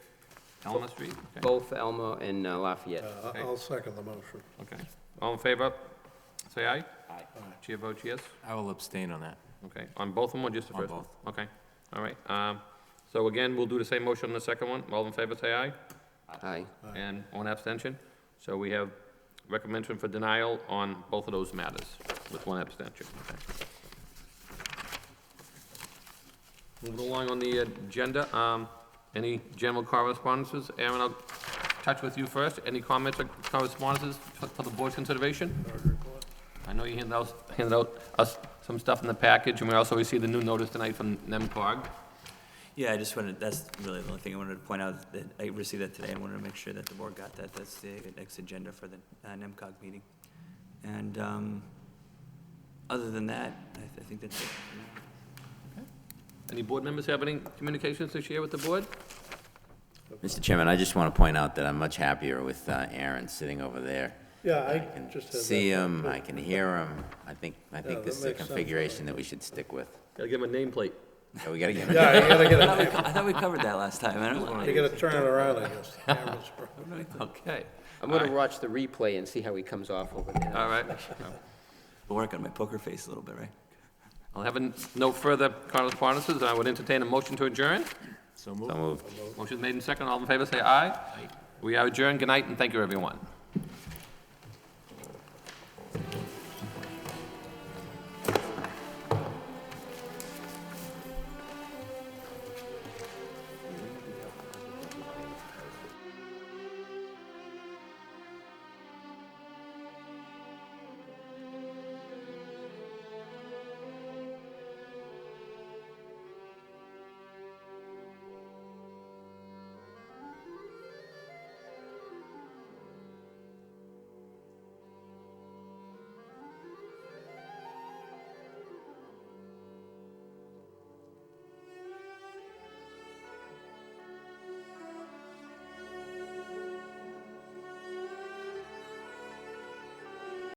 Elma Street? Okay. Both Elma and Lafayette. I'll second the motion. Okay. All in favor, say aye. Aye. Chair votes yes. I will abstain on that. Okay, on both of them or just the On first one? both. Okay, all right. So again, we'll do the same motion on the second one. All in favor, say aye. Aye. And one abstention. So we have recommendation for denial on both of those matters with one abstention. Okay. Moving along on the agenda, any general correspondences? Aaron, I'll touch with you first. Any comments or correspondences for the board's consideration? I know you handed out us some stuff in the package, and we also received the new notice tonight from NEMCOG. Yeah, I just wanted, that's really the only thing I wanted to point out, that I received that today. I wanted to make sure that the board got that. That's the next agenda for the NEMCOG meeting. And other than that, I think that's it. Any board members have any communications to share with the board? Mr. Chairman, I just want to point out that I'm much happier with Aaron sitting over there. Yeah, I can just had that see him, thought, I can hear him. I think that this is a makes sense. configuration that we should stick with. Gotta give him a nameplate. So we gotta get him. Yeah, you gotta get I thought we covered that last time. I don't know. you gotta turn it around, I guess. The camera's broken. Okay, I'm gonna watch the replay and see how he comes off over there. all right. We'll work on my poker face a little bit, right? I'll have no further correspondences. I would entertain a motion to adjourn. So moved. So moved. Motion made in second. All in favor, say aye. We are adjourned. Good night, and thank you, everyone.